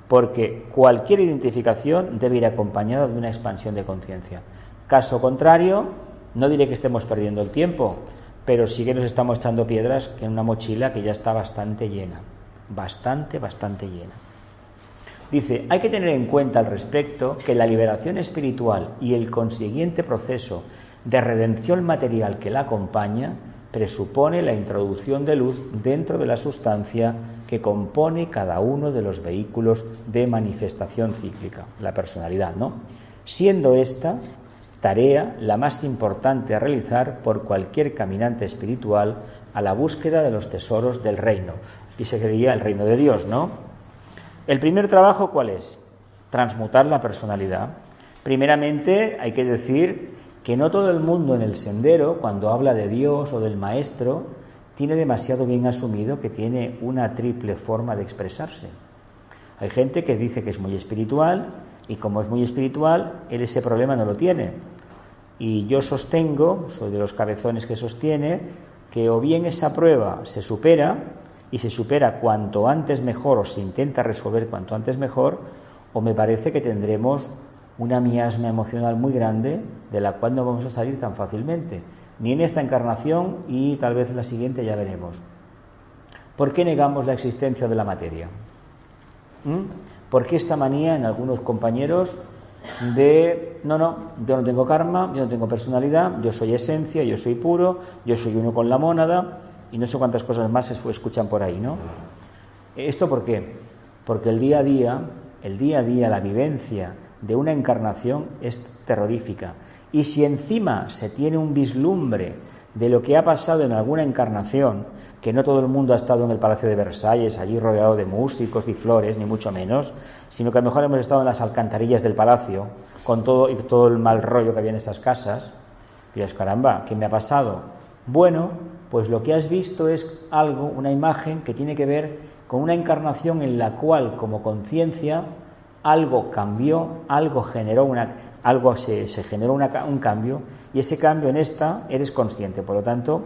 Speaker 1: porque cualquier identificación debe ir acompañada de una expansión de conciencia. Caso contrario, no diré que estemos perdiendo el tiempo, pero sí que nos estamos echando piedras que en una mochila que ya está bastante llena, bastante llena. Dice, hay que tener en cuenta al respecto que la liberación espiritual y el consiguiente proceso de redención material que la acompaña presupone la introducción de luz dentro de la sustancia que compone cada uno de los vehículos de manifestación cíclica, la personalidad, ¿no? Siendo esta tarea la más importante a realizar por cualquier caminante espiritual a la búsqueda de los tesoros del reino. Aquí se creía el reino de Dios, ¿no? El primer trabajo, ¿cuál es? Transmutar la personalidad. Primeramente, hay que decir que no todo el mundo en el sendero, cuando habla de Dios o del maestro, tiene demasiado bien asumido que tiene una triple forma de expresarse. Hay gente que dice que es muy espiritual y como es muy espiritual, él ese problema no lo tiene. Y yo sostengo, soy de los cabezones que sostiene, que o bien esa prueba se supera, y se supera cuanto antes mejor, o se intenta resolver cuanto antes mejor, o me parece que tendremos una miasma emocional muy grande de la cual no vamos a salir tan fácilmente, ni en esta encarnación y tal vez en la siguiente, ya veremos. ¿Por qué negamos la existencia de la materia? ¿Por qué esta manía en algunos compañeros de yo no tengo karma, yo no tengo personalidad, yo soy esencia, yo soy puro, yo soy uno con la mónada, y no sé cuántas cosas más se escuchan por ahí, ¿no? ¿Esto por qué? Porque el día a día, la vivencia de una encarnación es terrorífica. Y si encima se tiene un vislumbre de lo que ha pasado en alguna encarnación, que no todo el mundo ha estado en el Palacio de Versalles, allí rodeado de músicos y flores, ni mucho menos, sino que a lo mejor hemos estado en las alcantarillas del palacio, con todo el mal rollo que había en esas casas, y dices, caramba, ¿qué me ha pasado? Bueno, pues lo que has visto es algo, una imagen que tiene que ver con una encarnación en la cual, como conciencia, algo cambió, se generó un cambio, y ese cambio en esta eres consciente. Por lo tanto,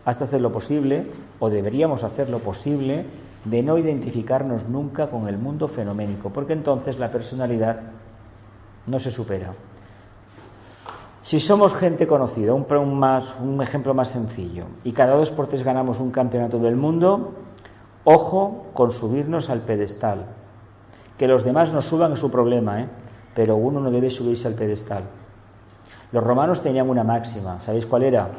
Speaker 1: has de hacer lo posible, o deberíamos hacer lo posible, de no identificarnos nunca con el mundo fenoménico, porque entonces la personalidad no se supera. Si somos gente conocida, un ejemplo más sencillo, y cada 2 por 3 ganamos un campeonato del mundo, ojo con subirnos al pedestal. Que los demás nos suban es su problema, pero uno no debe subirse al pedestal. Los romanos tenían una máxima, ¿sabéis cuál era?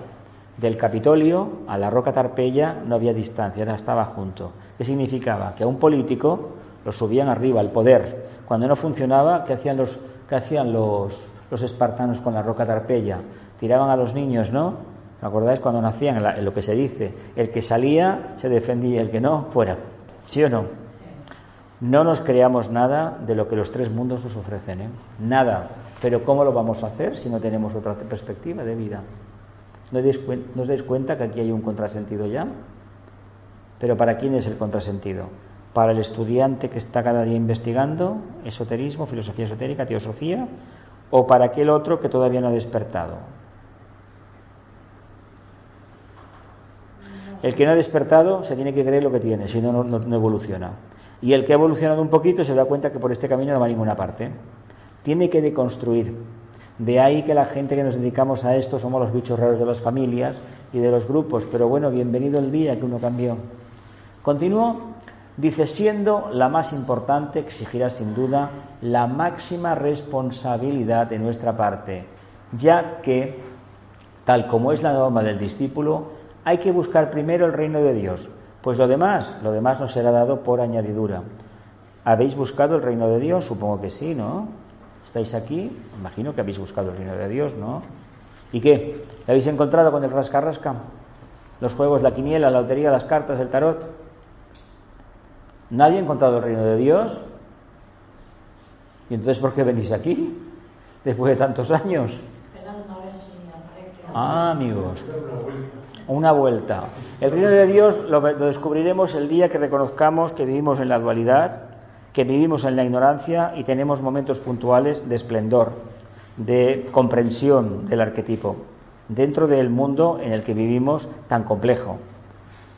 Speaker 1: Del Capitolio a la Roca Tarpeya no había distancia, estaba junto. ¿Qué significaba? Que a un político lo subían arriba, al poder. Cuando no funcionaba, ¿qué hacían los espartanos con la Roca Tarpeya? Tiraban a los niños, ¿no? ¿Os acordáis cuando nacían? En lo que se dice, el que salía se defendía, el que no, fuera. ¿Sí o no? No nos creamos nada de lo que los 3 mundos nos ofrecen, nada. Pero ¿cómo lo vamos a hacer si no tenemos otra perspectiva de vida? ¿No os dais cuenta que aquí hay un contrasentido ya? Pero ¿para quién es el contrasentido? ¿Para el estudiante que está cada día investigando esoterismo, filosofía esotérica, teosofía? ¿O para aquel otro que todavía no ha despertado? El que no ha despertado se tiene que creer lo que tiene, si no, no evoluciona. Y el que ha evolucionado un poquito se da cuenta que por este camino no va a ninguna parte. Tiene que deconstruir. De ahí que la gente que nos dedicamos a esto somos los bichos raros de las familias y de los grupos. Pero bueno, bienvenido el día que uno cambió. Continúo. Dice, siendo la más importante, exigirá sin duda la máxima responsabilidad de nuestra parte, ya que, tal como es la norma del discípulo, hay que buscar primero el reino de Dios, pues lo demás nos será dado por añadidura. ¿Habéis buscado el reino de Dios? Supongo que sí, ¿no? ¿Estáis aquí? Imagino que habéis buscado el reino de Dios, ¿no? ¿Y qué? ¿Lo habéis encontrado con el rasca-rasca? Los juegos, la quiniela, la lotería, las cartas, el tarot. ¿Nadie ha encontrado el reino de Dios? ¿Y entonces por qué venís aquí? Después de tantos años. Amigos, una vuelta. El reino de Dios lo descubriremos el día que reconozcamos que vivimos en la dualidad, que vivimos en la ignorancia y tenemos momentos puntuales de esplendor, de comprensión del arquetipo, dentro del mundo en el que vivimos tan complejo.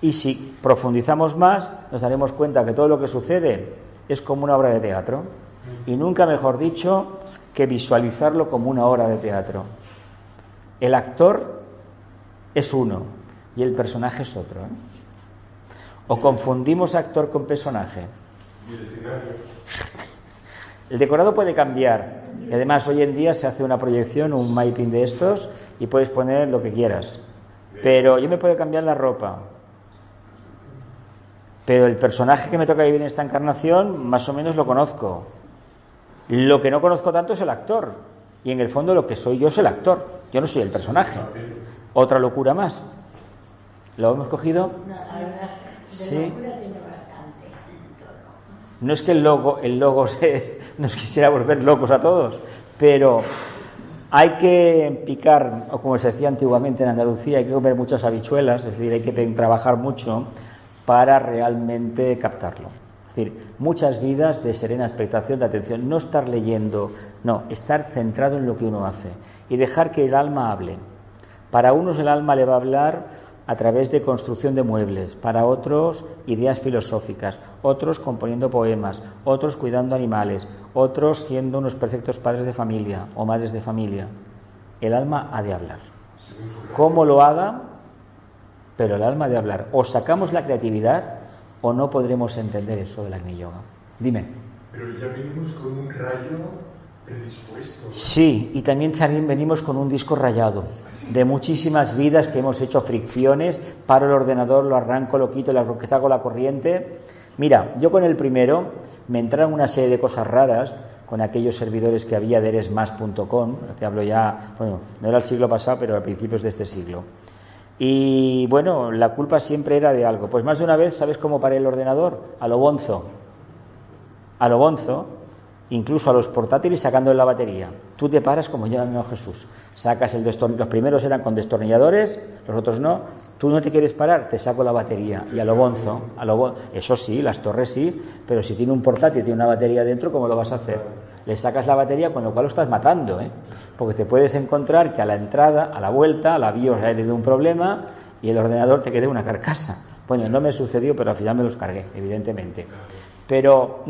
Speaker 1: Y si profundizamos más, nos daremos cuenta que todo lo que sucede es como una obra de teatro, y nunca mejor dicho que visualizarlo como una obra de teatro. El actor es uno y el personaje es otro, ¿eh? O confundimos actor con personaje. El decorado puede cambiar, y además hoy en día se hace una proyección, un mapping de estos, y puedes poner lo que quieras. Pero yo me puedo cambiar la ropa, pero el personaje que me toca vivir en esta encarnación más o menos lo conozco. Lo que no conozco tanto es el actor, y en el fondo lo que soy yo es el actor, yo no soy el personaje. Otra locura más. ¿Lo hemos cogido? Sí. No es que el logo nos quisiera volver locos a todos, pero hay que picar, o como se decía antiguamente en Andalucía, hay que comer muchas habichuelas, es decir, hay que trabajar mucho para realmente captarlo. Es decir, muchas vidas de serena expectación, de atención, no estar leyendo, no, estar centrado en lo que uno hace y dejar que el alma hable. Para unos el alma le va a hablar a través de construcción de muebles, para otros ideas filosóficas, otros componiendo poemas, otros cuidando animales, otros siendo unos perfectos padres de familia o madres de familia. El alma ha de hablar. ¿Cómo lo haga? Pero el alma ha de hablar. O sacamos la creatividad o no podremos entender eso del Agni Yoga. Dime.
Speaker 2: Pero ya venimos con un rayo predispuesto, ¿no?
Speaker 1: Sí, y también venimos con un disco rayado de muchísimas vidas que hemos hecho fricciones, paro el ordenador, lo arranco, lo quito, lo saco la corriente. Mira, yo con el primero me entraron una serie de cosas raras con aquellos servidores que había de eresmas.com, te hablo ya, bueno, no era el siglo pasado, pero a principios de este siglo. Y bueno, la culpa siempre era de algo. Pues más de una vez, ¿sabes cómo paré el ordenador? A lo bonzo, incluso a los portátiles sacando la batería. Tú te paras como lleva mi Jesús. Sacas el destornillador, los primeros eran con destornilladores, los otros no. Tú no te quieres parar, te saco la batería. Y a lo bonzo, eso sí, las torres sí, pero si tiene un portátil y tiene una batería dentro, ¿cómo lo vas a hacer? Le sacas la batería, con lo cual lo estás matando, ¿eh? Porque te puedes encontrar que a la entrada, a la vuelta, a la BIOS ha tenido un problema y el ordenador te quede una carcasa. Bueno, no me sucedió, pero al final me los cargué, evidentemente. Pero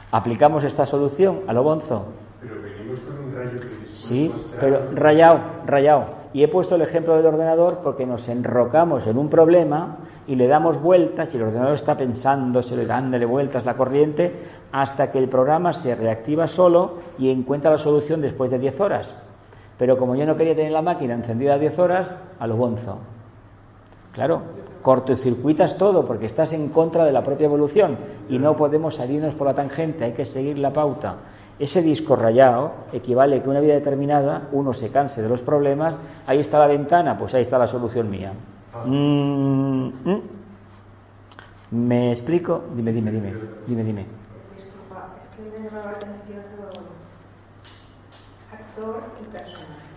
Speaker 1: aplicamos esta solución a lo bonzo.
Speaker 2: Pero venimos con un rayo predispuesto.
Speaker 1: Sí, pero rayado. Y he puesto el ejemplo del ordenador porque nos enrocamos en un problema y le damos vueltas y el ordenador está pensando, dándole vueltas la corriente hasta que el programa se reactiva solo y encuentra la solución después de 10 horas. Pero como yo no quería tener la máquina encendida 10 horas, a lo bonzo. Claro, cortocircuitas todo porque estás en contra de la propia evolución y no podemos salirnos por la tangente, hay que seguir la pauta. Ese disco rayado equivale a que una vida determinada uno se canse de los problemas. Ahí está la ventana, pues ahí está la solución mía. ¿Me explico? Dime.
Speaker 4: Disculpa, es que me llamaba la atención lo actor y personaje.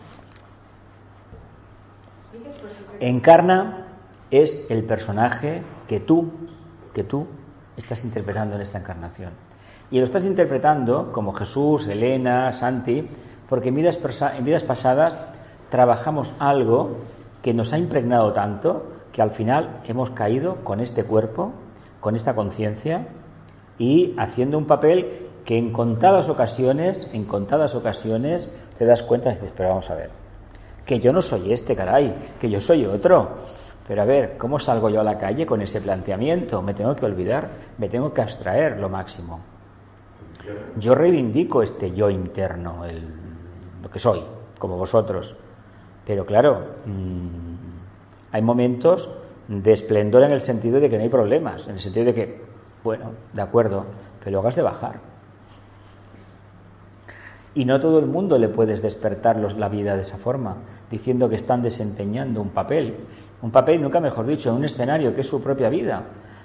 Speaker 4: ¿Sí que es posible?
Speaker 1: Encarna es el personaje que tú estás interpretando en esta encarnación. Y lo estás interpretando como Jesús, Elena, Santi, porque en vidas pasadas trabajamos algo que nos ha impregnado tanto que al final hemos caído con este cuerpo, con esta conciencia y haciendo un papel que en contadas ocasiones te das cuenta y dices, pero vamos a ver, que yo no soy este, caray, que yo soy otro. Pero a ver, ¿cómo salgo yo a la calle con ese planteamiento? Me tengo que olvidar, me tengo que abstraer lo máximo. Yo reivindico este yo interno, lo que soy, como vosotros. Pero claro, hay momentos de esplendor en el sentido de que no hay problemas, en el sentido de que, bueno, de acuerdo, pero luego has de bajar. Y no todo el mundo le puedes despertar la vida de esa forma, diciendo que están desempeñando un papel, nunca mejor dicho, en un escenario que es su propia vida.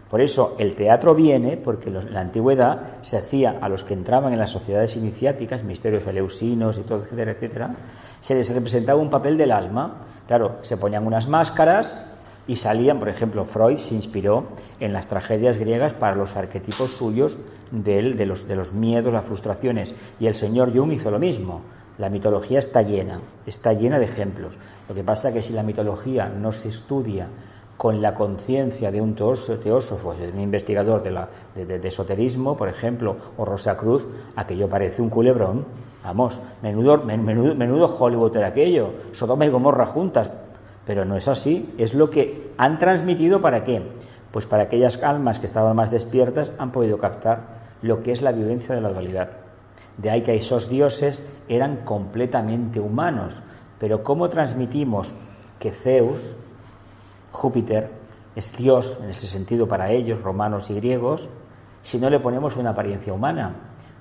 Speaker 1: Por eso el teatro viene porque en la antigüedad se hacía a los que entraban en las sociedades iniciáticas, misterios eleusinos y todo, etcétera, etcétera, se les representaba un papel del alma. Claro, se ponían unas máscaras y salían, por ejemplo, Freud se inspiró en las tragedias griegas para los arquetipos suyos de los miedos, las frustraciones, y el señor Jung hizo lo mismo. La mitología está llena de ejemplos. Lo que pasa es que si la mitología no se estudia con la conciencia de un teósofo, de un investigador de esoterismo, por ejemplo, o Rosa Cruz, aquello parece un culebrón. Vamos, menudo Hollywood era aquello, Sodoma y Gomorra juntas. Pero no es así, es lo que han transmitido. ¿Para qué? Pues para aquellas almas que estaban más despiertas han podido captar lo que es la vivencia de la dualidad. De ahí que esos dioses eran completamente humanos. Pero ¿cómo transmitimos que Zeus, Júpiter, es Dios en ese sentido para ellos, romanos y griegos, si no le ponemos una apariencia humana?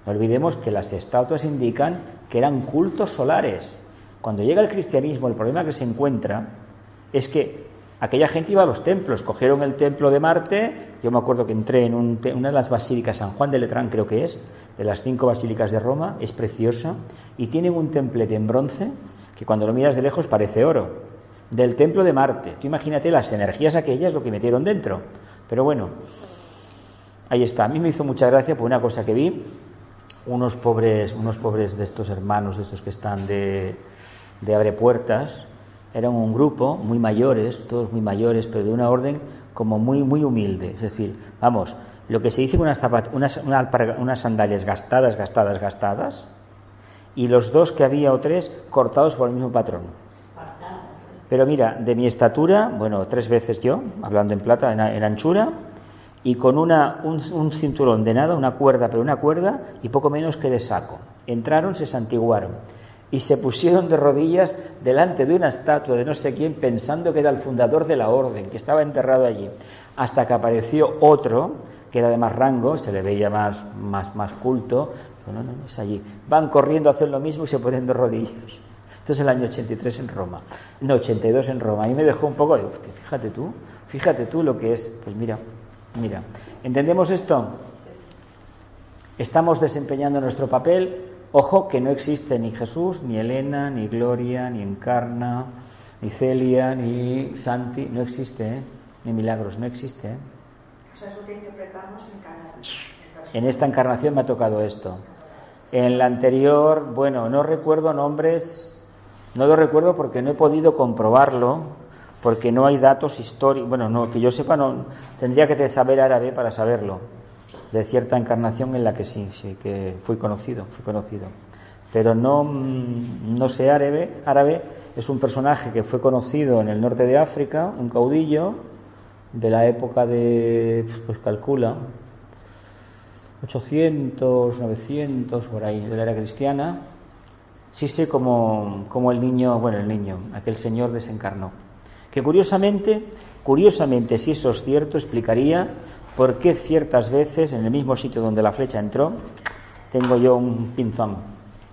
Speaker 1: No olvidemos que las estatuas indican que eran cultos solares. Cuando llega el cristianismo, el problema que se encuentra es que aquella gente iba a los templos, cogieron el templo de Marte. Yo me acuerdo que entré en una de las basílicas, San Juan de Letrán creo que es, de las 5 basílicas de Roma, es preciosa, y tienen un templete en bronce que cuando lo miras de lejos parece oro, del templo de Marte. Tú imagínate las energías aquellas, lo que metieron dentro. Pero bueno, ahí está. A mí me hizo mucha gracia por una cosa que vi, unos pobres de estos hermanos, de estos que están de Abre Puertas. Eran un grupo muy mayores, todos muy mayores, pero de una orden como muy humilde. Es decir, vamos, lo que se dice con unas sandalias gastadas, y los dos que había o tres cortados por el mismo patrón. Pero mira, de mi estatura, bueno, 3 veces yo, hablando en plata, en anchura, y con un cinturón de nada, una cuerda, y poco menos que de saco. Entraron, se santiguaron y se pusieron de rodillas delante de una estatua de no sé quién, pensando que era el fundador de la orden, que estaba enterrado allí, hasta que apareció otro que era de más rango, se le veía más culto. No, es allí. Van corriendo a hacer lo mismo y se ponen de rodillas. Esto es el año 82 en Roma. Y me dejó un poco, fíjate tú lo que es. Pues mira, ¿entendemos esto? Estamos desempeñando nuestro papel. Ojo que no existe ni Jesús, ni Elena, ni Gloria, ni Encarna, ni Celia, ni Santi, no existe, ni Milagros, no existe.
Speaker 4: O sea, eso que interpretamos
Speaker 1: en esta encarnación me ha tocado esto. En la anterior, bueno, no recuerdo nombres, no lo recuerdo porque no he podido comprobarlo, porque no hay datos históricos. Bueno, no, que yo sepa, no tendría que saber árabe para saberlo, de cierta encarnación en la que sí que fui conocido. Pero no sé árabe. Es un personaje que fue conocido en el norte de África, un caudillo de la época de, pues calcula, 800, 900, por ahí, de la era cristiana. Sí sé cómo el niño, aquel señor desencarnó. Que curiosamente, si eso es cierto, explicaría por qué ciertas veces, en el mismo sitio donde la flecha entró, tengo yo un pinzón.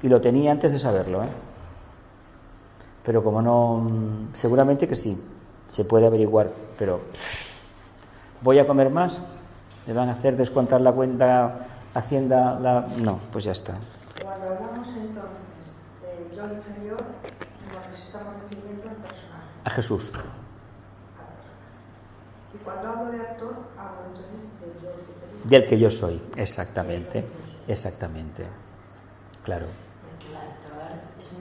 Speaker 1: Y lo tenía antes de saberlo, Pero como no, seguramente que sí, se puede averiguar, pero ¿voy a comer más? ¿Me van a hacer descontar la cuenta Hacienda? No, pues ya está.
Speaker 4: Cuando hablamos entonces del yo inferior, nos estamos refiriendo al personaje.
Speaker 1: A Jesús.
Speaker 4: Y cuando hablo de actor, hablo entonces del yo superior.
Speaker 1: Del que yo soy, exactamente. Claro.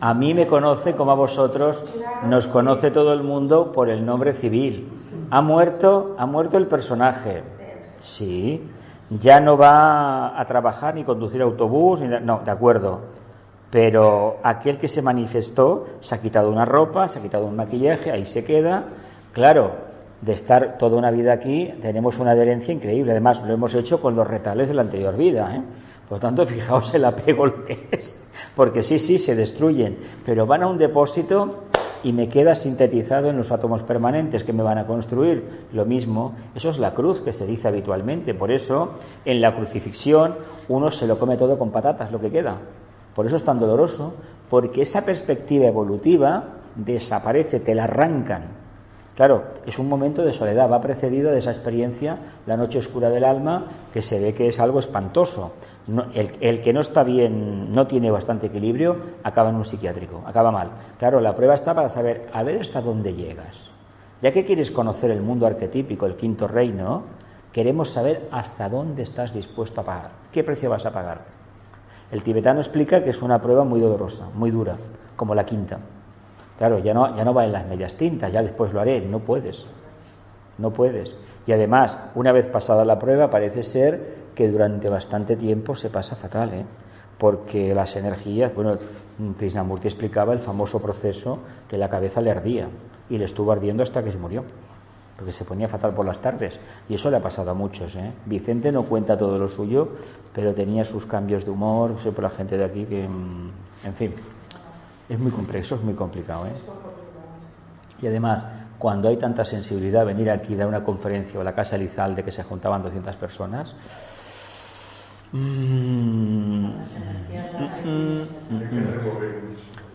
Speaker 1: A mí me conoce como a vosotros, nos conoce todo el mundo por el nombre civil. Ha muerto el personaje. Sí, ya no va a trabajar ni conducir autobús, no, de acuerdo. Pero aquel que se manifestó se ha quitado una ropa, se ha quitado un maquillaje, ahí se queda. Claro, de estar toda una vida aquí, tenemos una adherencia increíble. Además, lo hemos hecho con los retales de la anterior vida, ¿eh? Por lo tanto, fijaos el apego lo que es, porque sí, se destruyen, pero van a un depósito y me queda sintetizado en los átomos permanentes que me van a construir. Lo mismo, eso es la cruz que se dice habitualmente. Por eso, en la crucifixión, uno se lo come todo con patatas, lo que queda. Por eso es tan doloroso, porque esa perspectiva evolutiva desaparece, te la arrancan. Claro, es un momento de soledad, va precedido de esa experiencia, la noche oscura del alma, que se ve que es algo espantoso. El que no está bien, no tiene bastante equilibrio, acaba en un psiquiátrico, acaba mal. Claro, la prueba está para saber, a ver hasta dónde llegas. Ya que quieres conocer el mundo arquetípico, el quinto reino, queremos saber hasta dónde estás dispuesto a pagar, qué precio vas a pagar. El tibetano explica que es una prueba muy dolorosa, muy dura, como la quinta. Claro, ya no va en las medias tintas, ya después lo haré, no puedes. Y además, una vez pasada la prueba, parece ser que durante bastante tiempo se pasa fatal, porque las energías, Krishnamurti explicaba el famoso proceso que la cabeza le ardía, y le estuvo ardiendo hasta que se murió, porque se ponía fatal por las tardes, y eso le ha pasado a muchos, Vicente no cuenta todo lo suyo, pero tenía sus cambios de humor, sé por la gente de aquí que, en fin, es muy complejo, es muy complicado, Y además, cuando hay tanta sensibilidad, venir aquí a dar una conferencia o a la Casa Elizalde que se juntaban 200 personas,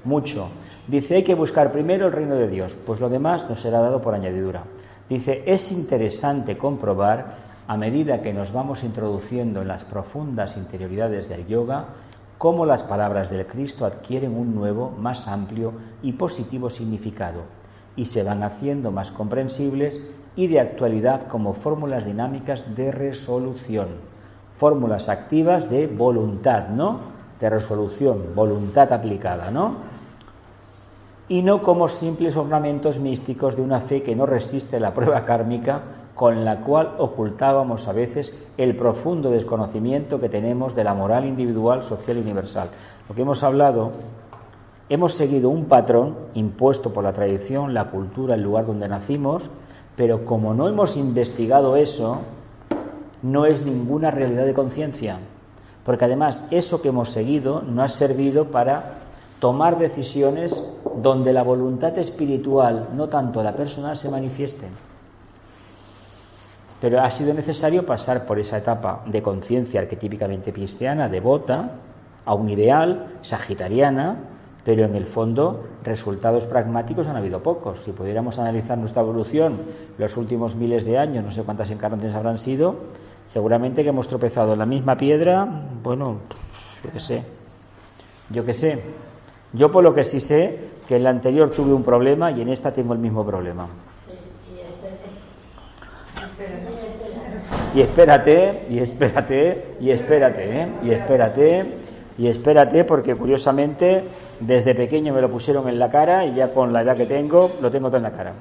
Speaker 1: mucho. Dice, hay que buscar primero el reino de Dios, pues lo demás nos será dado por añadidura. Dice, es interesante comprobar, a medida que nos vamos introduciendo en las profundas interioridades del yoga, cómo las palabras del Cristo adquieren un nuevo, más amplio y positivo significado, y se van haciendo más comprensibles y de actualidad como fórmulas dinámicas de resolución, fórmulas activas de voluntad, de resolución, voluntad aplicada, y no como simples ornamentos místicos de una fe que no resiste la prueba kármica, con la cual ocultábamos a veces el profundo desconocimiento que tenemos de la moral individual, social y universal. Lo que hemos hablado, hemos seguido un patrón impuesto por la tradición, la cultura, el lugar donde nacimos, pero como no hemos investigado eso, no es ninguna realidad de conciencia, porque además eso que hemos seguido no ha servido para tomar decisiones donde la voluntad espiritual, no tanto la personal, se manifieste. Pero ha sido necesario pasar por esa etapa de conciencia arquetípicamente cristiana, devota, a un ideal, sagitariana, pero en el fondo resultados pragmáticos han habido pocos. Si pudiéramos analizar nuestra evolución los últimos miles de años, no sé cuántas encarnaciones habrán sido, seguramente que hemos tropezado en la misma piedra, yo qué sé. Yo por lo que sí sé, que en la anterior tuve un problema y en esta tengo el mismo problema. Y espérate, porque curiosamente desde pequeño me lo pusieron en la cara y ya con la edad que tengo, lo tengo todo en la cara.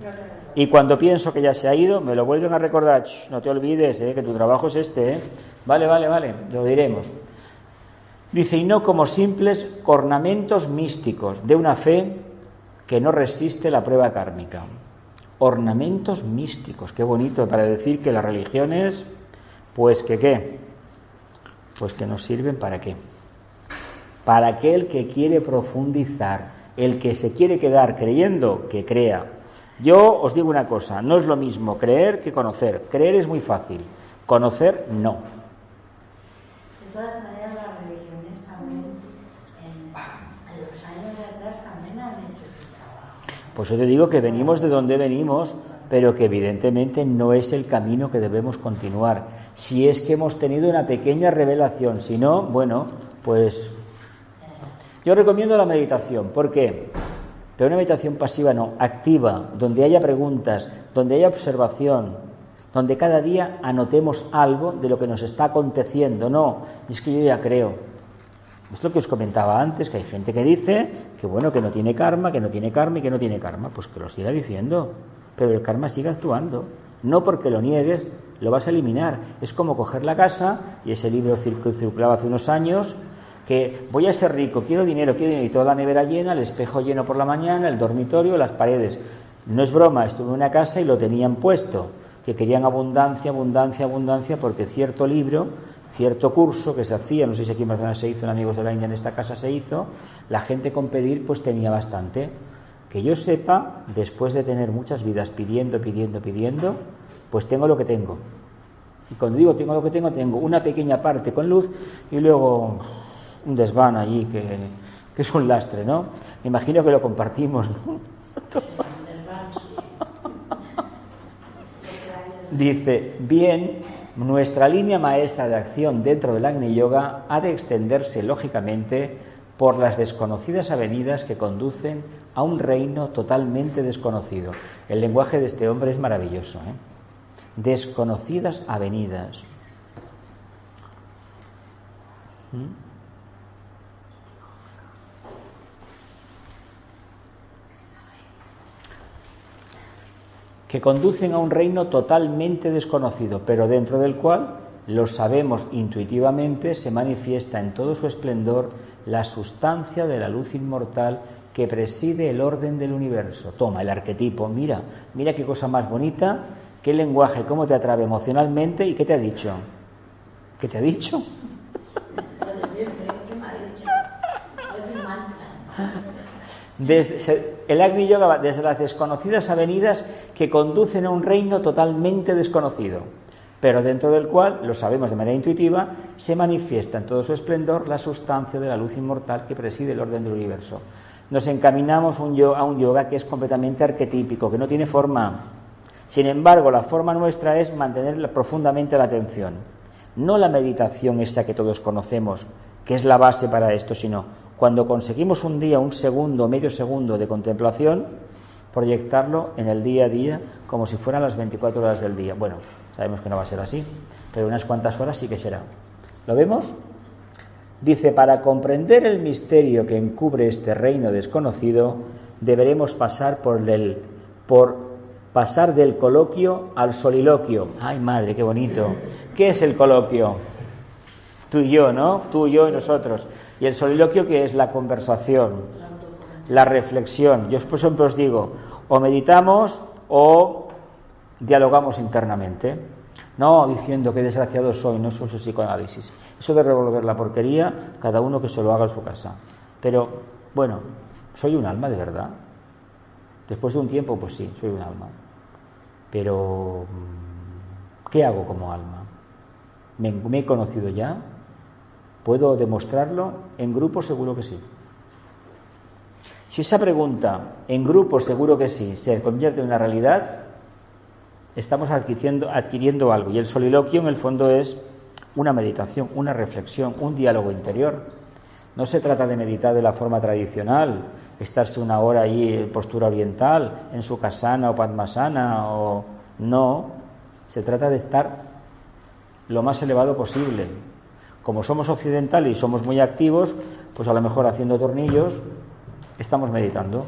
Speaker 1: Y cuando pienso que ya se ha ido, me lo vuelven a recordar. No te olvides, que tu trabajo es este, Vale, lo diremos. Dice, y no como simples ornamentos místicos de una fe que no resiste la prueba kármica. Ornamentos místicos, qué bonito para decir que las religiones, pues que qué, pues que nos sirven para qué. Para aquel que quiere profundizar, el que se quiere quedar creyendo, que crea. Yo os digo una cosa, no es lo mismo creer que conocer. Creer es muy fácil, conocer no.
Speaker 3: De todas maneras, las religiones también, en los años de atrás, también han hecho su trabajo.
Speaker 1: Pues yo te digo que venimos de donde venimos, pero que evidentemente no es el camino que debemos continuar. Si es que hemos tenido una pequeña revelación, si no, pues yo recomiendo la meditación. ¿Por qué? Pero una meditación pasiva no, activa, donde haya preguntas, donde haya observación, donde cada día anotemos algo de lo que nos está aconteciendo. No, es que yo ya creo. Es lo que os comentaba antes, que hay gente que dice que que no tiene karma, que no tiene karma y que no tiene karma. Pues que lo siga diciendo, pero el karma sigue actuando. No porque lo niegues, lo vas a eliminar. Es como coger la casa, y ese libro circulaba hace unos años, que voy a ser rico, quiero dinero, y toda la nevera llena, el espejo lleno por la mañana, el dormitorio, las paredes. No es broma, estuve en una casa y lo tenían puesto, que querían abundancia, abundancia, abundancia, porque cierto libro, cierto curso que se hacía, no sé si aquí en Barcelona se hizo, en Amigos de la India en esta casa se hizo, la gente con pedir pues tenía bastante. Que yo sepa, después de tener muchas vidas pidiendo, pues tengo lo que tengo. Y cuando digo tengo lo que tengo una pequeña parte con luz y luego un desván allí que es un lastre, ¿no? Me imagino que lo compartimos, ¿no? Dice, bien, nuestra línea maestra de acción dentro del Agni Yoga ha de extenderse lógicamente por las desconocidas avenidas que conducen a un reino totalmente desconocido. El lenguaje de este hombre es maravilloso, ¿eh? Desconocidas avenidas. Que conducen a un reino totalmente desconocido, pero dentro del cual, lo sabemos intuitivamente, se manifiesta en todo su esplendor la sustancia de la luz inmortal que preside el orden del universo. Toma, el arquetipo, mira qué cosa más bonita, qué lenguaje, cómo te atrae emocionalmente y qué te ha dicho. ¿Qué te ha dicho? El Agni Yoga va desde las desconocidas avenidas que conducen a un reino totalmente desconocido, pero dentro del cual, lo sabemos de manera intuitiva, se manifiesta en todo su esplendor la sustancia de la luz inmortal que preside el orden del universo. Nos encaminamos a un yoga que es completamente arquetípico, que no tiene forma. Sin embargo, la forma nuestra es mantener profundamente la atención. No la meditación esa que todos conocemos, que es la base para esto, sino cuando conseguimos un día, un segundo, medio segundo de contemplación, proyectarlo en el día a día como si fueran las 24 horas del día. Bueno, sabemos que no va a ser así, pero unas cuantas horas sí que será. ¿Lo vemos? Dice, para comprender el misterio que encubre este reino desconocido, deberemos pasar pasar del coloquio al soliloquio. ¡Ay, madre, qué bonito! ¿Qué es el coloquio? Tú y yo, ¿no? Tú, yo y nosotros. Y el soliloquio, que es la conversación, la reflexión. Yo por siempre os digo, o meditamos o dialogamos internamente. No diciendo qué desgraciado soy, no soy psicoanálisis. Eso de revolver la porquería, cada uno que se lo haga en su casa. Pero, bueno, ¿soy un alma de verdad? Después de un tiempo, pues sí, soy un alma. Pero, ¿qué hago como alma? ¿Me he conocido ya? ¿Puedo demostrarlo? En grupo seguro que sí. Si esa pregunta, en grupo seguro que sí, se convierte en una realidad, estamos adquiriendo algo. Y el soliloquio en el fondo es una meditación, una reflexión, un diálogo interior. No se trata de meditar de la forma tradicional, estarse una hora ahí en postura oriental, en Sukhasana o Padmasana, o no. Se trata de estar lo más elevado posible. Como somos occidentales y somos muy activos, pues a lo mejor haciendo tornillos estamos meditando.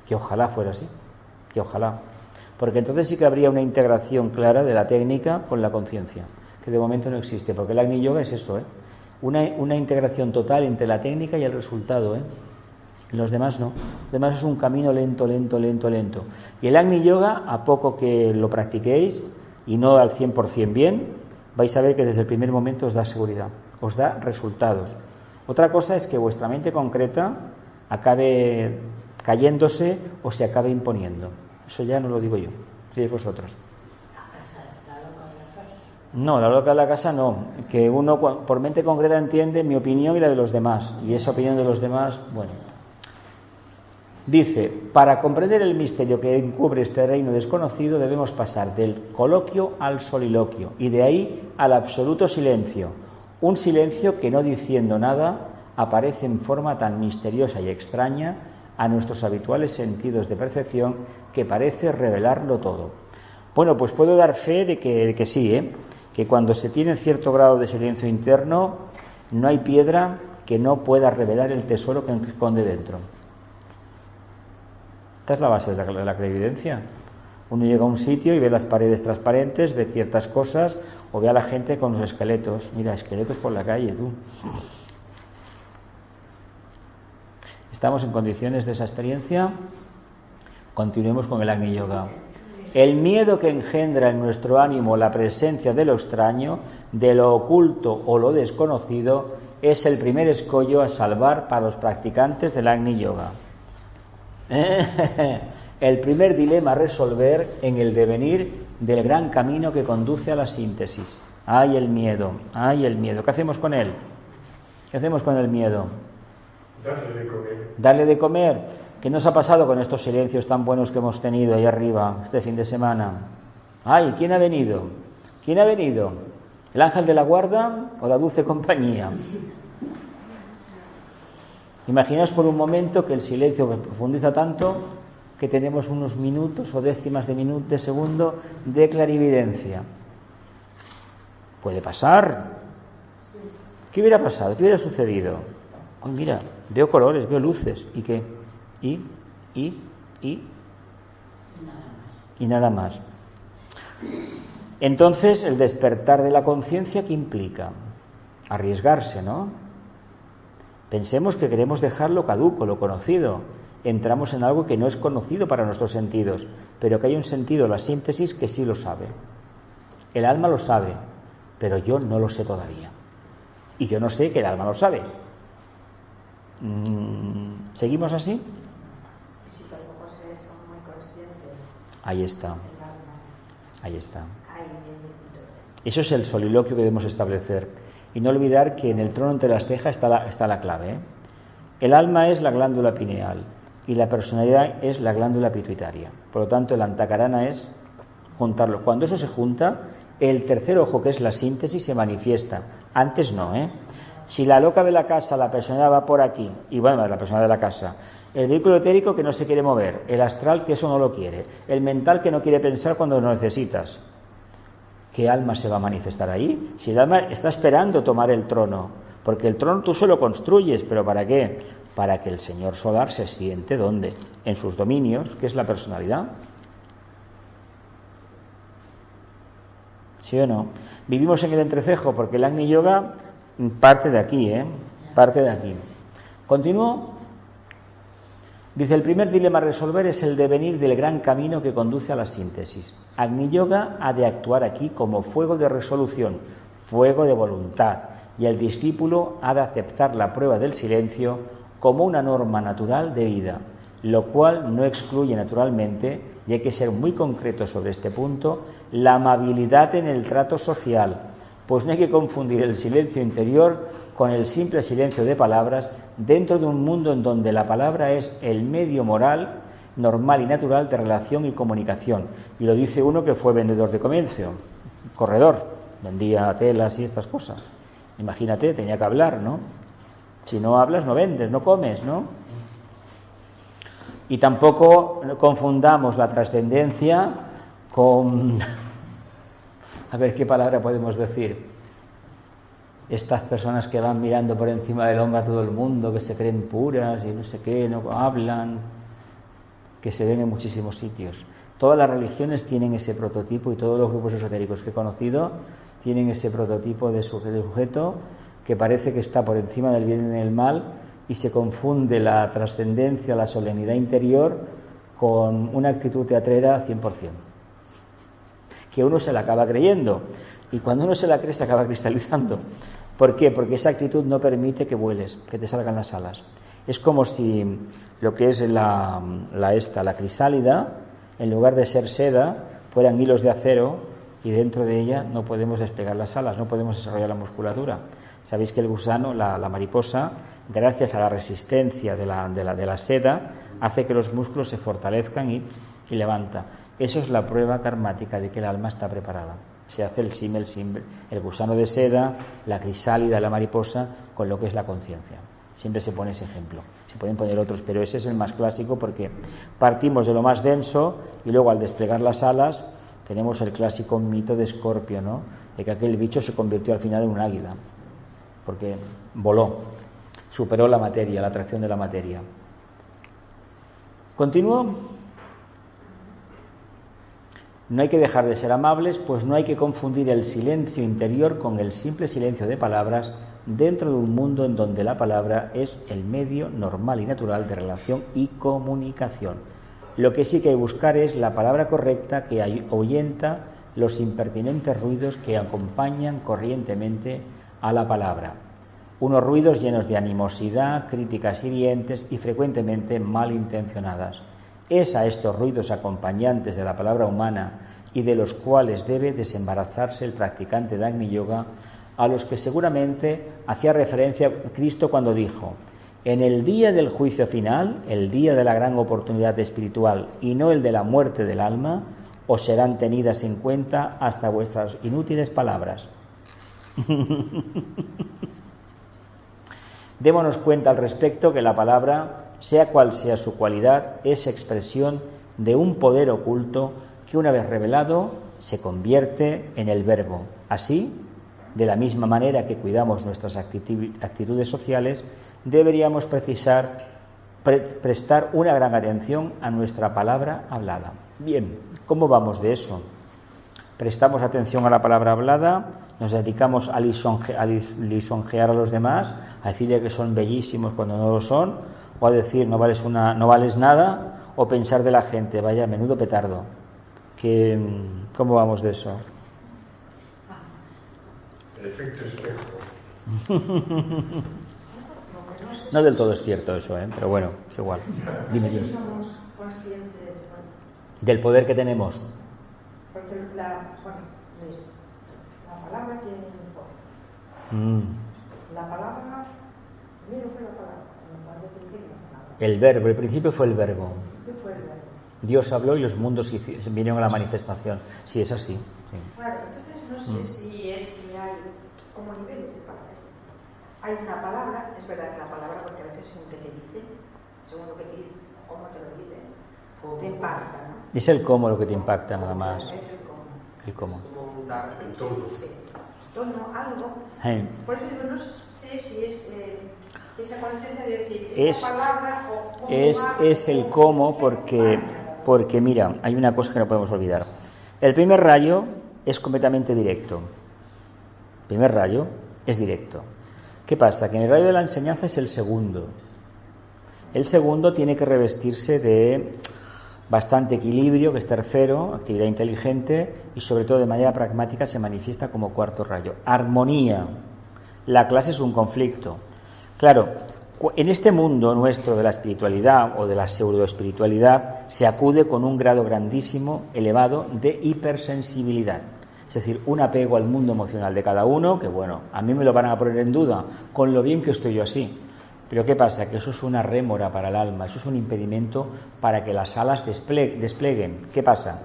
Speaker 1: Que ojalá fuera así, que ojalá. Porque entonces sí que habría una integración clara de la técnica con la conciencia, que de momento no existe, porque el Agni Yoga es eso, una integración total entre la técnica y el resultado, Los demás no, los demás es un camino lento. Y el Agni Yoga, a poco que lo practiquéis, y no al 100% bien, vais a ver que desde el primer momento os da seguridad, os da resultados. Otra cosa es que vuestra mente concreta acabe cayéndose o se acabe imponiendo. Eso ya no lo digo yo, decís vosotros. No, la loca de la casa no. Que uno por mente concreta entiende mi opinión y la de los demás. Y esa opinión de los demás, bueno. Dice, para comprender el misterio que encubre este reino desconocido debemos pasar del coloquio al soliloquio y de ahí al absoluto silencio. Un silencio que no diciendo nada aparece en forma tan misteriosa y extraña a nuestros habituales sentidos de percepción que parece revelarlo todo. Bueno, pues puedo dar fe de que sí, que cuando se tiene cierto grado de silencio interno no hay piedra que no pueda revelar el tesoro que esconde dentro. Esta es la base de la clarividencia. Uno llega a un sitio y ve las paredes transparentes, ve ciertas cosas, o ve a la gente con los esqueletos. Mira, esqueletos por la calle, tú. ¿Estamos en condiciones de esa experiencia? Continuemos con el Agni Yoga. El miedo que engendra en nuestro ánimo la presencia de lo extraño, de lo oculto o lo desconocido, es el primer escollo a salvar para los practicantes del Agni Yoga. El primer dilema a resolver en el devenir del gran camino que conduce a la síntesis. ¡Ay, el miedo! ¡Ay, el miedo! ¿Qué hacemos con él? ¿Qué hacemos con el miedo?
Speaker 2: Darle de comer.
Speaker 1: Darle de comer. ¿Qué nos ha pasado con estos silencios tan buenos que hemos tenido ahí arriba este fin de semana? ¡Ay! ¿Quién ha venido? ¿Quién ha venido? ¿El ángel de la guarda o la dulce compañía? Imaginaos por un momento que el silencio profundiza tanto que tenemos unos minutos o décimas de segundo de clarividencia. Puede pasar. ¿Qué hubiera pasado? ¿Qué hubiera sucedido? Oh, mira, veo colores, veo luces. ¿Y qué? Y nada más. Entonces, el despertar de la conciencia, ¿qué implica? Arriesgarse, ¿no? Pensemos que queremos dejar lo caduco, lo conocido. Entramos en algo que no es conocido para nuestros sentidos, pero que hay un sentido, la síntesis, que sí lo sabe. El alma lo sabe, pero yo no lo sé todavía. Y yo no sé que el alma lo sabe. ¿Seguimos así?
Speaker 4: Si tampoco se es muy consciente.
Speaker 1: Ahí está. Ahí está. Eso es el soliloquio que debemos establecer. Y no olvidar que en el trono entre las cejas está la clave, ¿eh? El alma es la glándula pineal y la personalidad es la glándula pituitaria. Por lo tanto, el antakarana es juntarlo. Cuando eso se junta, el tercer ojo, que es la síntesis, se manifiesta. Antes no, ¿eh? Si la loca de la casa, la personalidad va por aquí, y bueno, la personalidad de la casa, el vehículo etérico que no se quiere mover, el astral que eso no lo quiere, el mental que no quiere pensar cuando lo necesitas, ¿qué alma se va a manifestar ahí? Si el alma está esperando tomar el trono, porque el trono tú solo construyes, ¿pero para qué? Para que el señor solar se siente, ¿dónde? En sus dominios, que es la personalidad. ¿Sí o no? Vivimos en el entrecejo porque el Agni Yoga parte de aquí, parte de aquí. Continúo. Dice, el primer dilema a resolver es el devenir del gran camino que conduce a la síntesis. Agni Yoga ha de actuar aquí como fuego de resolución, fuego de voluntad, y el discípulo ha de aceptar la prueba del silencio como una norma natural de vida, lo cual no excluye naturalmente, y hay que ser muy concreto sobre este punto, la amabilidad en el trato social, pues no hay que confundir el silencio interior con el simple silencio de palabras dentro de un mundo en donde la palabra es el medio moral, normal y natural de relación y comunicación. Y lo dice uno que fue vendedor de comercio, corredor, vendía telas y estas cosas. Imagínate, tenía que hablar, ¿no? Si no hablas, no vendes, no comes, ¿no? Y tampoco confundamos la trascendencia con... A ver, ¿qué palabra podemos decir? Estas personas que van mirando por encima del hombro a todo el mundo, que se creen puras y no sé qué, no hablan, que se ven en muchísimos sitios. Todas las religiones tienen ese prototipo y todos los grupos esotéricos que he conocido tienen ese prototipo de sujeto que parece que está por encima del bien y del mal y se confunde la trascendencia, la solemnidad interior con una actitud teatrera 100%. Que uno se la acaba creyendo y cuando uno se la cree se acaba cristalizando. ¿Por qué? Porque esa actitud no permite que vueles, que te salgan las alas. Es como si lo que es la crisálida, en lugar de ser seda, fueran hilos de acero y dentro de ella no podemos desplegar las alas, no podemos desarrollar la musculatura. Sabéis que el gusano, la mariposa, gracias a la resistencia de la seda, hace que los músculos se fortalezcan y levanta. Eso es la prueba karmática de que el alma está preparada. Se hace el símil, el gusano de seda, la crisálida, la mariposa, con lo que es la conciencia. Siempre se pone ese ejemplo. Se pueden poner otros, pero ese es el más clásico porque partimos de lo más denso y luego al desplegar las alas tenemos el clásico mito de Escorpio, ¿no? De que aquel bicho se convirtió al final en un águila, porque voló, superó la materia, la atracción de la materia. ¿Continúo? No hay que dejar de ser amables, pues no hay que confundir el silencio interior con el simple silencio de palabras dentro de un mundo en donde la palabra es el medio normal y natural de relación y comunicación. Lo que sí que hay que buscar es la palabra correcta que ahuyenta los impertinentes ruidos que acompañan corrientemente a la palabra. Unos ruidos llenos de animosidad, críticas hirientes y frecuentemente malintencionadas. Es a estos ruidos acompañantes de la palabra humana y de los cuales debe desembarazarse el practicante de Agni Yoga, a los que seguramente hacía referencia Cristo cuando dijo: en el día del juicio final, el día de la gran oportunidad espiritual y no el de la muerte del alma, os serán tenidas en cuenta hasta vuestras inútiles palabras. Démonos cuenta al respecto que la palabra, sea cual sea su cualidad, es expresión de un poder oculto que, una vez revelado, se convierte en el verbo. Así, de la misma manera que cuidamos nuestras actitudes sociales, deberíamos prestar una gran atención a nuestra palabra hablada. Bien, ¿cómo vamos de eso? ¿Prestamos atención a la palabra hablada? ¿Nos dedicamos a lisonjear a los demás? ¿A decirle que son bellísimos cuando no lo son? ¿O a decir no vales nada? ¿O pensar de la gente, vaya, menudo petardo? ¿Cómo vamos de eso?
Speaker 2: El efecto espejo.
Speaker 1: No del todo es cierto eso, pero bueno, es igual. Dime.
Speaker 4: Somos conscientes
Speaker 1: del poder que tenemos.
Speaker 4: porque la palabra tiene un poder. La palabra, primero fue la palabra,
Speaker 1: El verbo, el principio fue el verbo.
Speaker 4: ¿Qué fue el verbo?
Speaker 1: Dios habló y los mundos vinieron a la manifestación. Sí, es así. Sí.
Speaker 4: Claro, entonces no sé si hay como niveles de palabras. Hay una palabra, es verdad que la palabra, porque a veces según que te dice, según lo que te dice, cómo te lo dice, te impacta, ¿no?
Speaker 1: Es el cómo lo que te impacta, nada más.
Speaker 4: Es el cómo.
Speaker 1: El cómo.
Speaker 2: El todo.
Speaker 4: Sí. Tono, algo. Por eso digo, no sé si es esa conciencia de decir, esa palabra o cómo
Speaker 1: es el cómo porque mira, hay una cosa que no podemos olvidar. El primer rayo es completamente directo. El primer rayo es directo. ¿Qué pasa? Que en el rayo de la enseñanza es el segundo. El segundo tiene que revestirse de bastante equilibrio, que es tercero, actividad inteligente, y sobre todo de manera pragmática se manifiesta como cuarto rayo. Armonía. La clase es un conflicto. Claro, en este mundo nuestro de la espiritualidad o de la pseudoespiritualidad se acude con un grado grandísimo, elevado, de hipersensibilidad. Es decir, un apego al mundo emocional de cada uno, que bueno, a mí me lo van a poner en duda, con lo bien que estoy yo así. Pero ¿qué pasa? Que eso es una rémora para el alma, eso es un impedimento para que las alas desplieguen. ¿Qué pasa?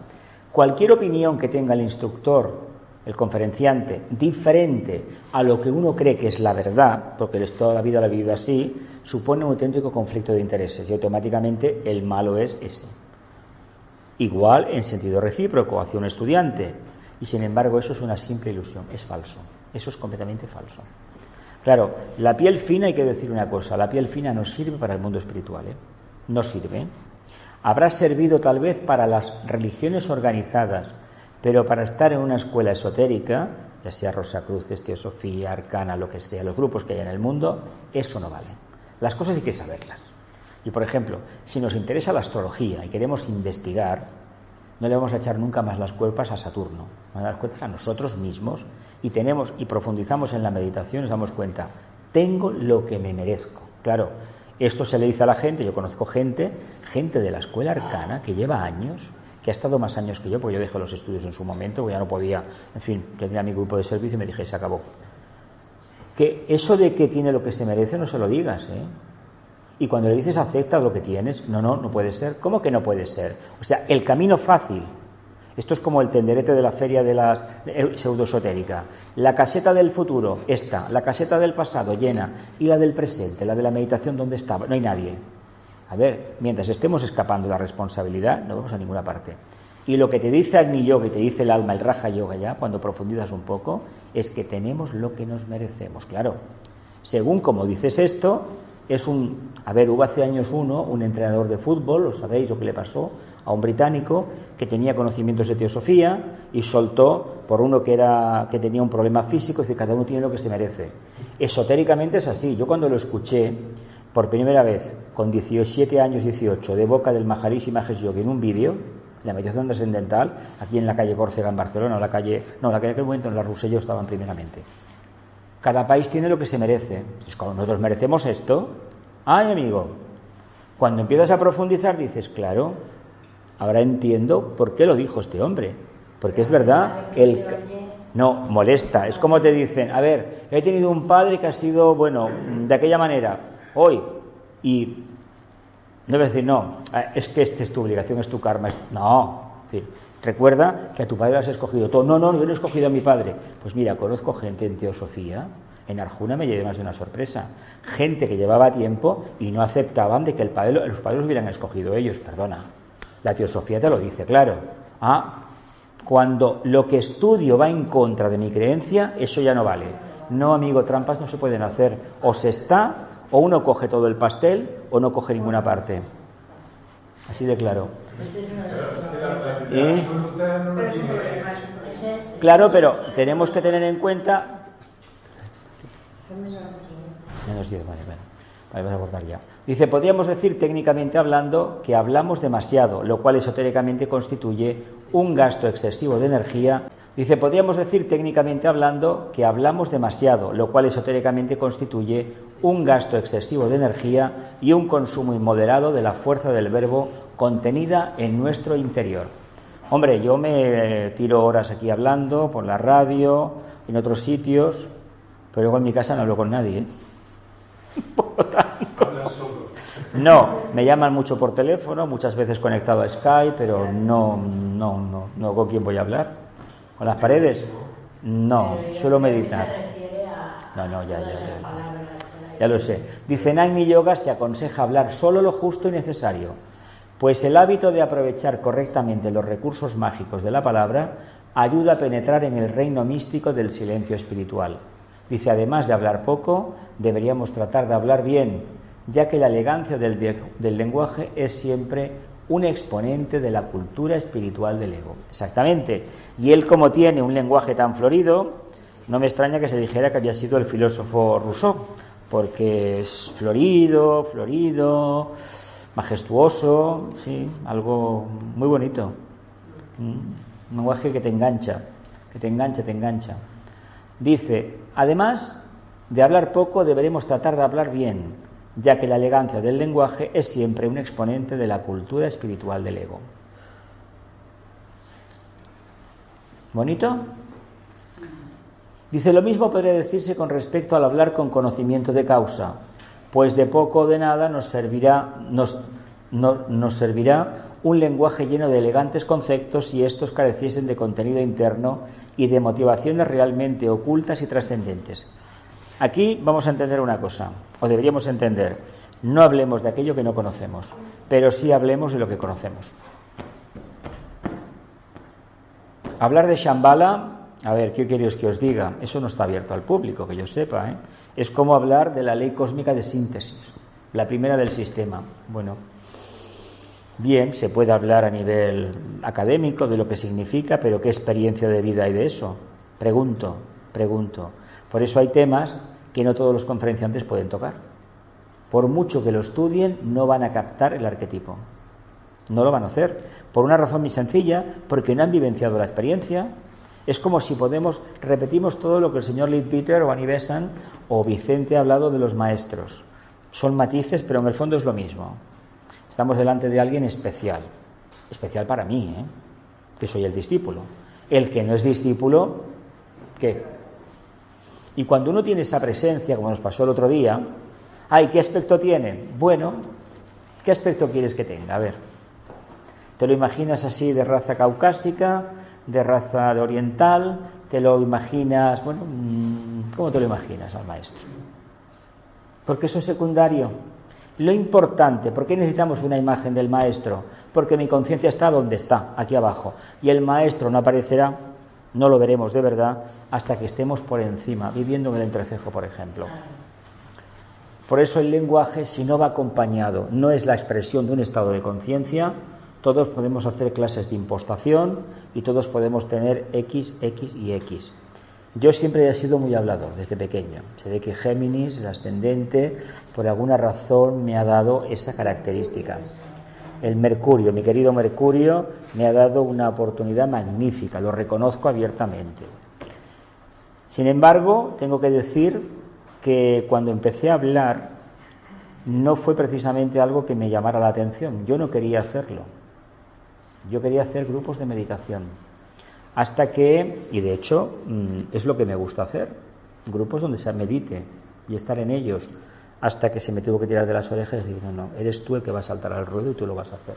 Speaker 1: Cualquier opinión que tenga el instructor, el conferenciante, diferente a lo que uno cree que es la verdad, porque toda la vida la ha vivido así, supone un auténtico conflicto de intereses y automáticamente el malo es ese. Igual en sentido recíproco hacia un estudiante. Y sin embargo eso es una simple ilusión, es falso, eso es completamente falso. Claro, la piel fina, hay que decir una cosa, la piel fina no sirve para el mundo espiritual, no sirve. Habrá servido tal vez para las religiones organizadas, pero para estar en una escuela esotérica, ya sea Rosacruces, Teosofía, Arcana, lo que sea, los grupos que hay en el mundo, eso no vale. Las cosas hay que saberlas. Y por ejemplo, si nos interesa la astrología y queremos investigar, no le vamos a echar nunca más las culpas a Saturno, vamos a dar cuentas a nosotros mismos y profundizamos en la meditación y nos damos cuenta, tengo lo que me merezco. Claro, esto se le dice a la gente, yo conozco gente de la escuela arcana que lleva años, que ha estado más años que yo, porque yo dejé los estudios en su momento, porque ya no podía, en fin, yo tenía mi grupo de servicio y me dije, se acabó. Que eso de que tiene lo que se merece no se lo digas, Y cuando le dices acepta lo que tienes, no puede ser. ¿Cómo que no puede ser? O sea, el camino fácil. Esto es como el tenderete de la feria de la pseudoesotérica. La caseta del futuro, esta. La caseta del pasado, llena. Y la del presente, la de la meditación, ¿dónde estaba? No hay nadie. A ver, mientras estemos escapando de la responsabilidad, no vamos a ninguna parte. Y lo que te dice Agni Yoga y te dice el alma, el Raja Yoga ya, cuando profundizas un poco, es que tenemos lo que nos merecemos. Claro, según como dices esto, hubo hace años un entrenador de fútbol, lo sabéis lo que le pasó a un británico que tenía conocimientos de teosofía y soltó por uno que tenía un problema físico, es decir, cada uno tiene lo que se merece. Esotéricamente es así. Yo cuando lo escuché, por primera vez, con 17 años, 18, de boca del Maharishi Mahesh Yogi en un vídeo, la meditación trascendental, aquí en la calle Córcega, en Barcelona, la calle en aquel momento en la Rosselló estaban primeramente. Cada país tiene lo que se merece. Es como nosotros merecemos esto. Ay, amigo, cuando empiezas a profundizar dices, claro, ahora entiendo por qué lo dijo este hombre. Porque es verdad, no, molesta. Es como te dicen, a ver, he tenido un padre que ha sido, bueno, de aquella manera, hoy, y no voy a decir, no, es que esta es tu obligación, es tu karma. No, en fin, recuerda que a tu padre lo has escogido todo. No, yo no he escogido a mi padre. Pues mira, conozco gente en Teosofía, en Arjuna me llevé más de una sorpresa. Gente que llevaba tiempo y no aceptaban de que los padres los hubieran escogido ellos, perdona. La Teosofía te lo dice, claro. Cuando lo que estudio va en contra de mi creencia, eso ya no vale. No, amigo, trampas no se pueden hacer. O se está, o uno coge todo el pastel, o no coge ninguna parte. Así de claro. Claro, pero tenemos que tener en cuenta... Menos 10, vale, vas a abordar ya. Dice, podríamos decir técnicamente hablando que hablamos demasiado, lo cual esotéricamente constituye un gasto excesivo de energía. Dice, podríamos decir técnicamente hablando que hablamos demasiado, lo cual esotéricamente constituye un gasto excesivo de energía y un consumo inmoderado de la fuerza del verbo contenida en nuestro interior. Hombre, yo me tiro horas aquí hablando, por la radio, en otros sitios, pero luego en mi casa no hablo con nadie, ¿eh? Por lo tanto, no, me llaman mucho por teléfono, muchas veces conectado a Skype, pero no, ¿con quién voy a hablar? ¿Con las paredes? No, suelo meditar. No, ya lo sé. Dice, en Agni Yoga se aconseja hablar solo lo justo y necesario, pues el hábito de aprovechar correctamente los recursos mágicos de la palabra ayuda a penetrar en el reino místico del silencio espiritual. Dice, además de hablar poco, deberíamos tratar de hablar bien, ya que la elegancia del lenguaje es siempre un exponente de la cultura espiritual del ego. Exactamente. Y él, como tiene un lenguaje tan florido, no me extraña que se dijera que había sido el filósofo Rousseau, porque es florido, majestuoso, sí, algo muy bonito. Un lenguaje que te engancha. Dice, además de hablar poco, deberemos tratar de hablar bien, ya que la elegancia del lenguaje es siempre un exponente de la cultura espiritual del ego. ¿Bonito? Dice, lo mismo podría decirse con respecto al hablar con conocimiento de causa, pues de poco o de nada nos servirá un lenguaje lleno de elegantes conceptos si estos careciesen de contenido interno y de motivaciones realmente ocultas y trascendentes. Aquí vamos a entender una cosa, o deberíamos entender, no hablemos de aquello que no conocemos, pero sí hablemos de lo que conocemos. Hablar de Shambhala, a ver, ¿qué queréis que os diga? Eso no está abierto al público, que yo sepa, ¿eh? Es como hablar de la ley cósmica de síntesis, la primera del sistema. Bueno, bien, se puede hablar a nivel académico de lo que significa, pero ¿qué experiencia de vida hay de eso? Pregunto. Por eso hay temas que no todos los conferenciantes pueden tocar. Por mucho que lo estudien, no van a captar el arquetipo. No lo van a hacer. Por una razón muy sencilla, porque no han vivenciado la experiencia. Es como si repetimos todo lo que el señor Leadbeater o Annie Besant o Vicente ha hablado de los maestros. Son matices, pero en el fondo es lo mismo. Estamos delante de alguien especial para mí, que soy el discípulo. El que no es discípulo, ¿qué? Y cuando uno tiene esa presencia, como nos pasó el otro día, ¿qué aspecto tiene? Bueno, ¿qué aspecto quieres que tenga? A ver, ¿te lo imaginas así de raza caucásica, de raza de oriental? ¿Te lo imaginas, bueno, cómo te lo imaginas al maestro? Porque eso es secundario. Lo importante, ¿por qué necesitamos una imagen del maestro? Porque mi conciencia está donde está, aquí abajo, y el maestro no aparecerá, no lo veremos de verdad, hasta que estemos por encima, viviendo en el entrecejo, por ejemplo. Por eso el lenguaje, si no va acompañado, no es la expresión de un estado de conciencia. Todos podemos hacer clases de impostación y todos podemos tener X, X y X. Yo siempre he sido muy hablador desde pequeño. Se ve que Géminis, el ascendente, por alguna razón me ha dado esa característica. El Mercurio, mi querido Mercurio, me ha dado una oportunidad magnífica, lo reconozco abiertamente. Sin embargo, tengo que decir que cuando empecé a hablar no fue precisamente algo que me llamara la atención. Yo no quería hacerlo. Yo quería hacer grupos de meditación. Hasta que, y de hecho es lo que me gusta hacer, grupos donde se medite y estar en ellos, hasta que se me tuvo que tirar de las orejas y decir, no, eres tú el que va a saltar al ruedo y tú lo vas a hacer.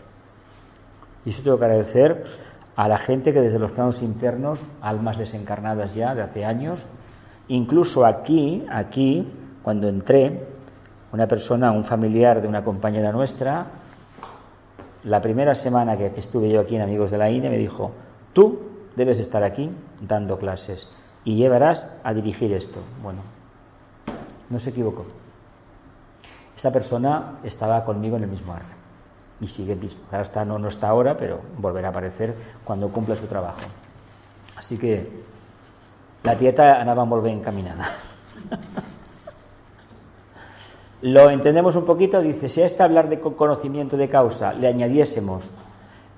Speaker 1: Y eso tengo que agradecer a la gente que desde los planos internos, almas desencarnadas ya de hace años, incluso aquí, cuando entré, una persona, un familiar de una compañera nuestra, la primera semana que estuve yo aquí en Amigos de la India, me dijo, tú debes estar aquí dando clases y llevarás a dirigir esto. Bueno, no se equivocó. Esa persona estaba conmigo en el mismo árbol y sigue el mismo. Ahora no está ahora, pero volverá a aparecer cuando cumpla su trabajo. Así que la tieta andaba muy bien encaminada. Lo entendemos un poquito, dice, si a este hablar de conocimiento de causa le añadiésemos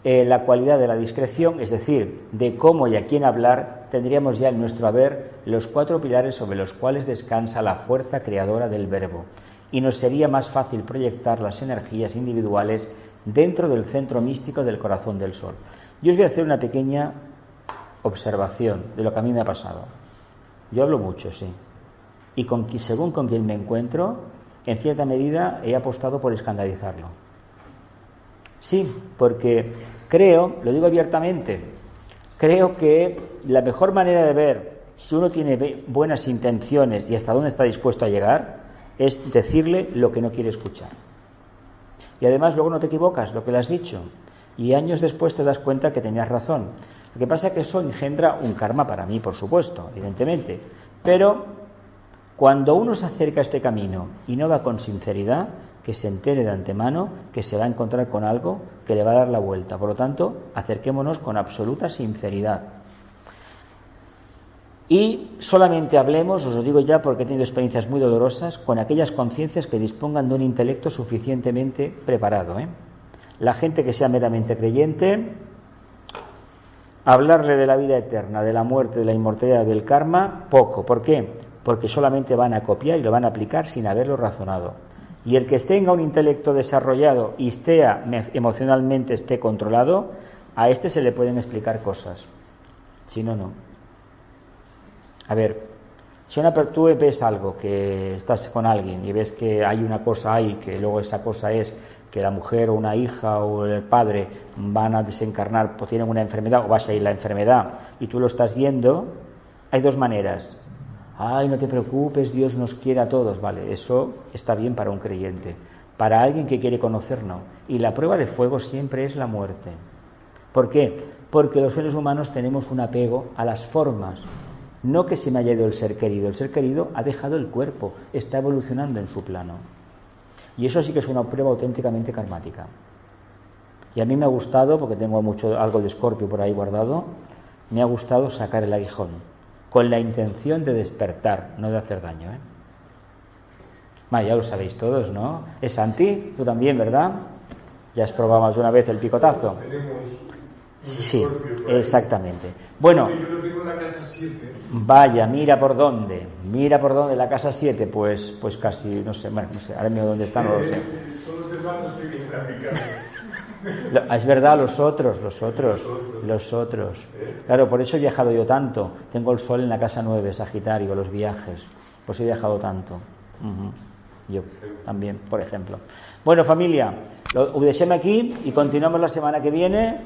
Speaker 1: la cualidad de la discreción, es decir, de cómo y a quién hablar, tendríamos ya en nuestro haber los 4 pilares sobre los cuales descansa la fuerza creadora del verbo, y nos sería más fácil proyectar las energías individuales dentro del centro místico del corazón del sol. Yo os voy a hacer una pequeña observación de lo que a mí me ha pasado. Yo hablo mucho, sí, y según con quien me encuentro, en cierta medida he apostado por escandalizarlo. Sí, porque creo, lo digo abiertamente, creo que la mejor manera de ver si uno tiene buenas intenciones y hasta dónde está dispuesto a llegar es decirle lo que no quiere escuchar. Y además luego no te equivocas, lo que le has dicho, y años después te das cuenta que tenías razón. Lo que pasa es que eso engendra un karma para mí, por supuesto, evidentemente, pero cuando uno se acerca a este camino y no va con sinceridad, que se entere de antemano que se va a encontrar con algo que le va a dar la vuelta. Por lo tanto, acerquémonos con absoluta sinceridad. Y solamente hablemos, os lo digo ya porque he tenido experiencias muy dolorosas, con aquellas conciencias que dispongan de un intelecto suficientemente preparado. La gente que sea meramente creyente, hablarle de la vida eterna, de la muerte, de la inmortalidad, del karma, poco. ¿Por qué? Porque solamente van a copiar y lo van a aplicar sin haberlo razonado. Y el que tenga un intelecto desarrollado y emocionalmente esté controlado, a este se le pueden explicar cosas. Si no, no. A ver, si tú ves algo, que estás con alguien y ves que hay una cosa ahí, que luego esa cosa es que la mujer o una hija o el padre van a desencarnar, o tienen una enfermedad o vas a ir la enfermedad y tú lo estás viendo, hay 2 maneras. Ay, no te preocupes, Dios nos quiere a todos. Vale, eso está bien para un creyente. Para alguien que quiere conocer, no. Y la prueba de fuego siempre es la muerte. ¿Por qué? Porque los seres humanos tenemos un apego a las formas. No que se me haya ido el ser querido. El ser querido ha dejado el cuerpo, está evolucionando en su plano. Y eso sí que es una prueba auténticamente karmática. Y a mí me ha gustado, porque tengo algo de Escorpio por ahí guardado, me ha gustado sacar el aguijón. Con la intención de despertar, no de hacer daño. Ya lo sabéis todos, ¿no? ¿Es Santi? Tú también, ¿verdad? Ya has probado más de una vez el picotazo. Sí, exactamente. Bueno,
Speaker 2: yo lo tengo en la casa 7.
Speaker 1: Vaya, mira por dónde la casa 7, pues casi, no sé, ahora mismo dónde está, no lo sé.
Speaker 2: Son los demás, no estoy bien graficando.
Speaker 1: Es verdad, los otros. Claro, por eso he viajado yo tanto. Tengo el sol en la casa 9, Sagitario, los viajes. Pues he viajado tanto. Yo también, por ejemplo. Bueno, familia, lo deixem aquí y continuamos la semana que viene.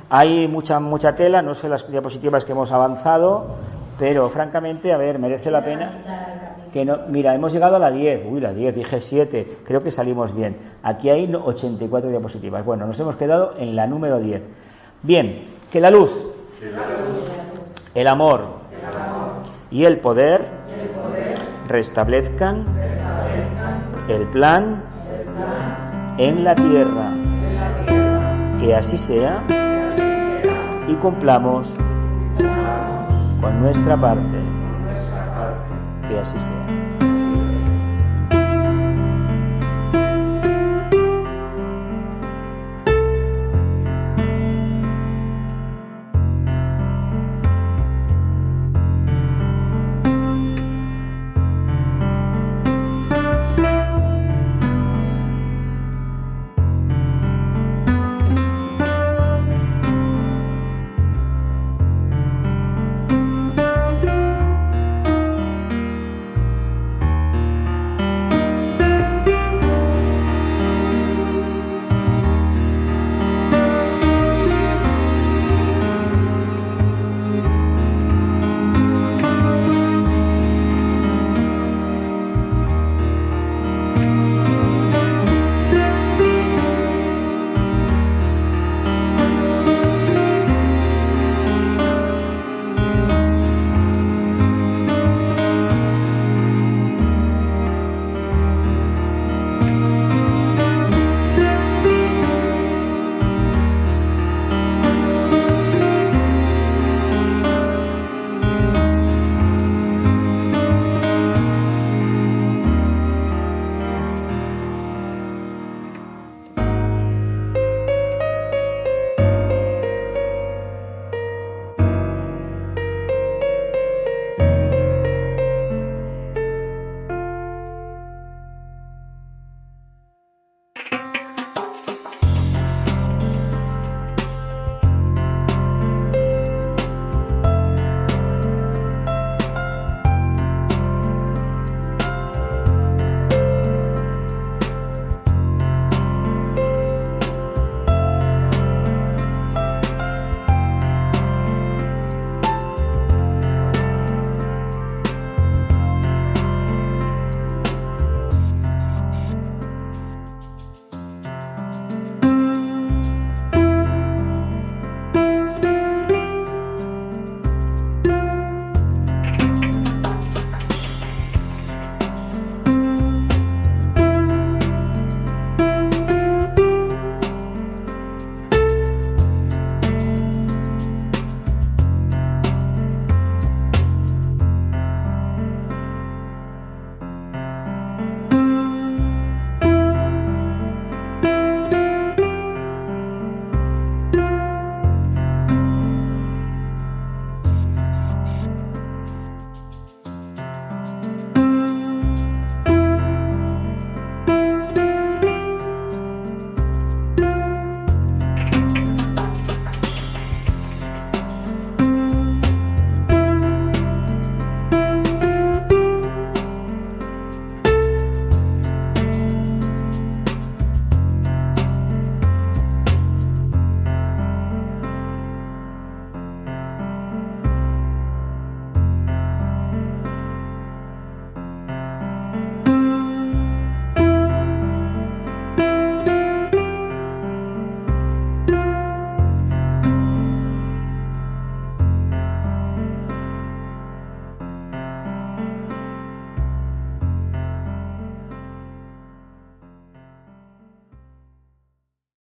Speaker 1: Hay mucha tela, no sé las diapositivas que hemos avanzado, pero francamente, a ver, merece la pena. Que no, mira, hemos llegado a la 10, la 10, dije 7, creo que salimos bien. Aquí hay 84 diapositivas. Bueno, nos hemos quedado en la número 10. Bien, que la luz, el amor y el poder restablezcan el plan en la tierra. Que así sea y cumplamos con nuestra parte. que así sea.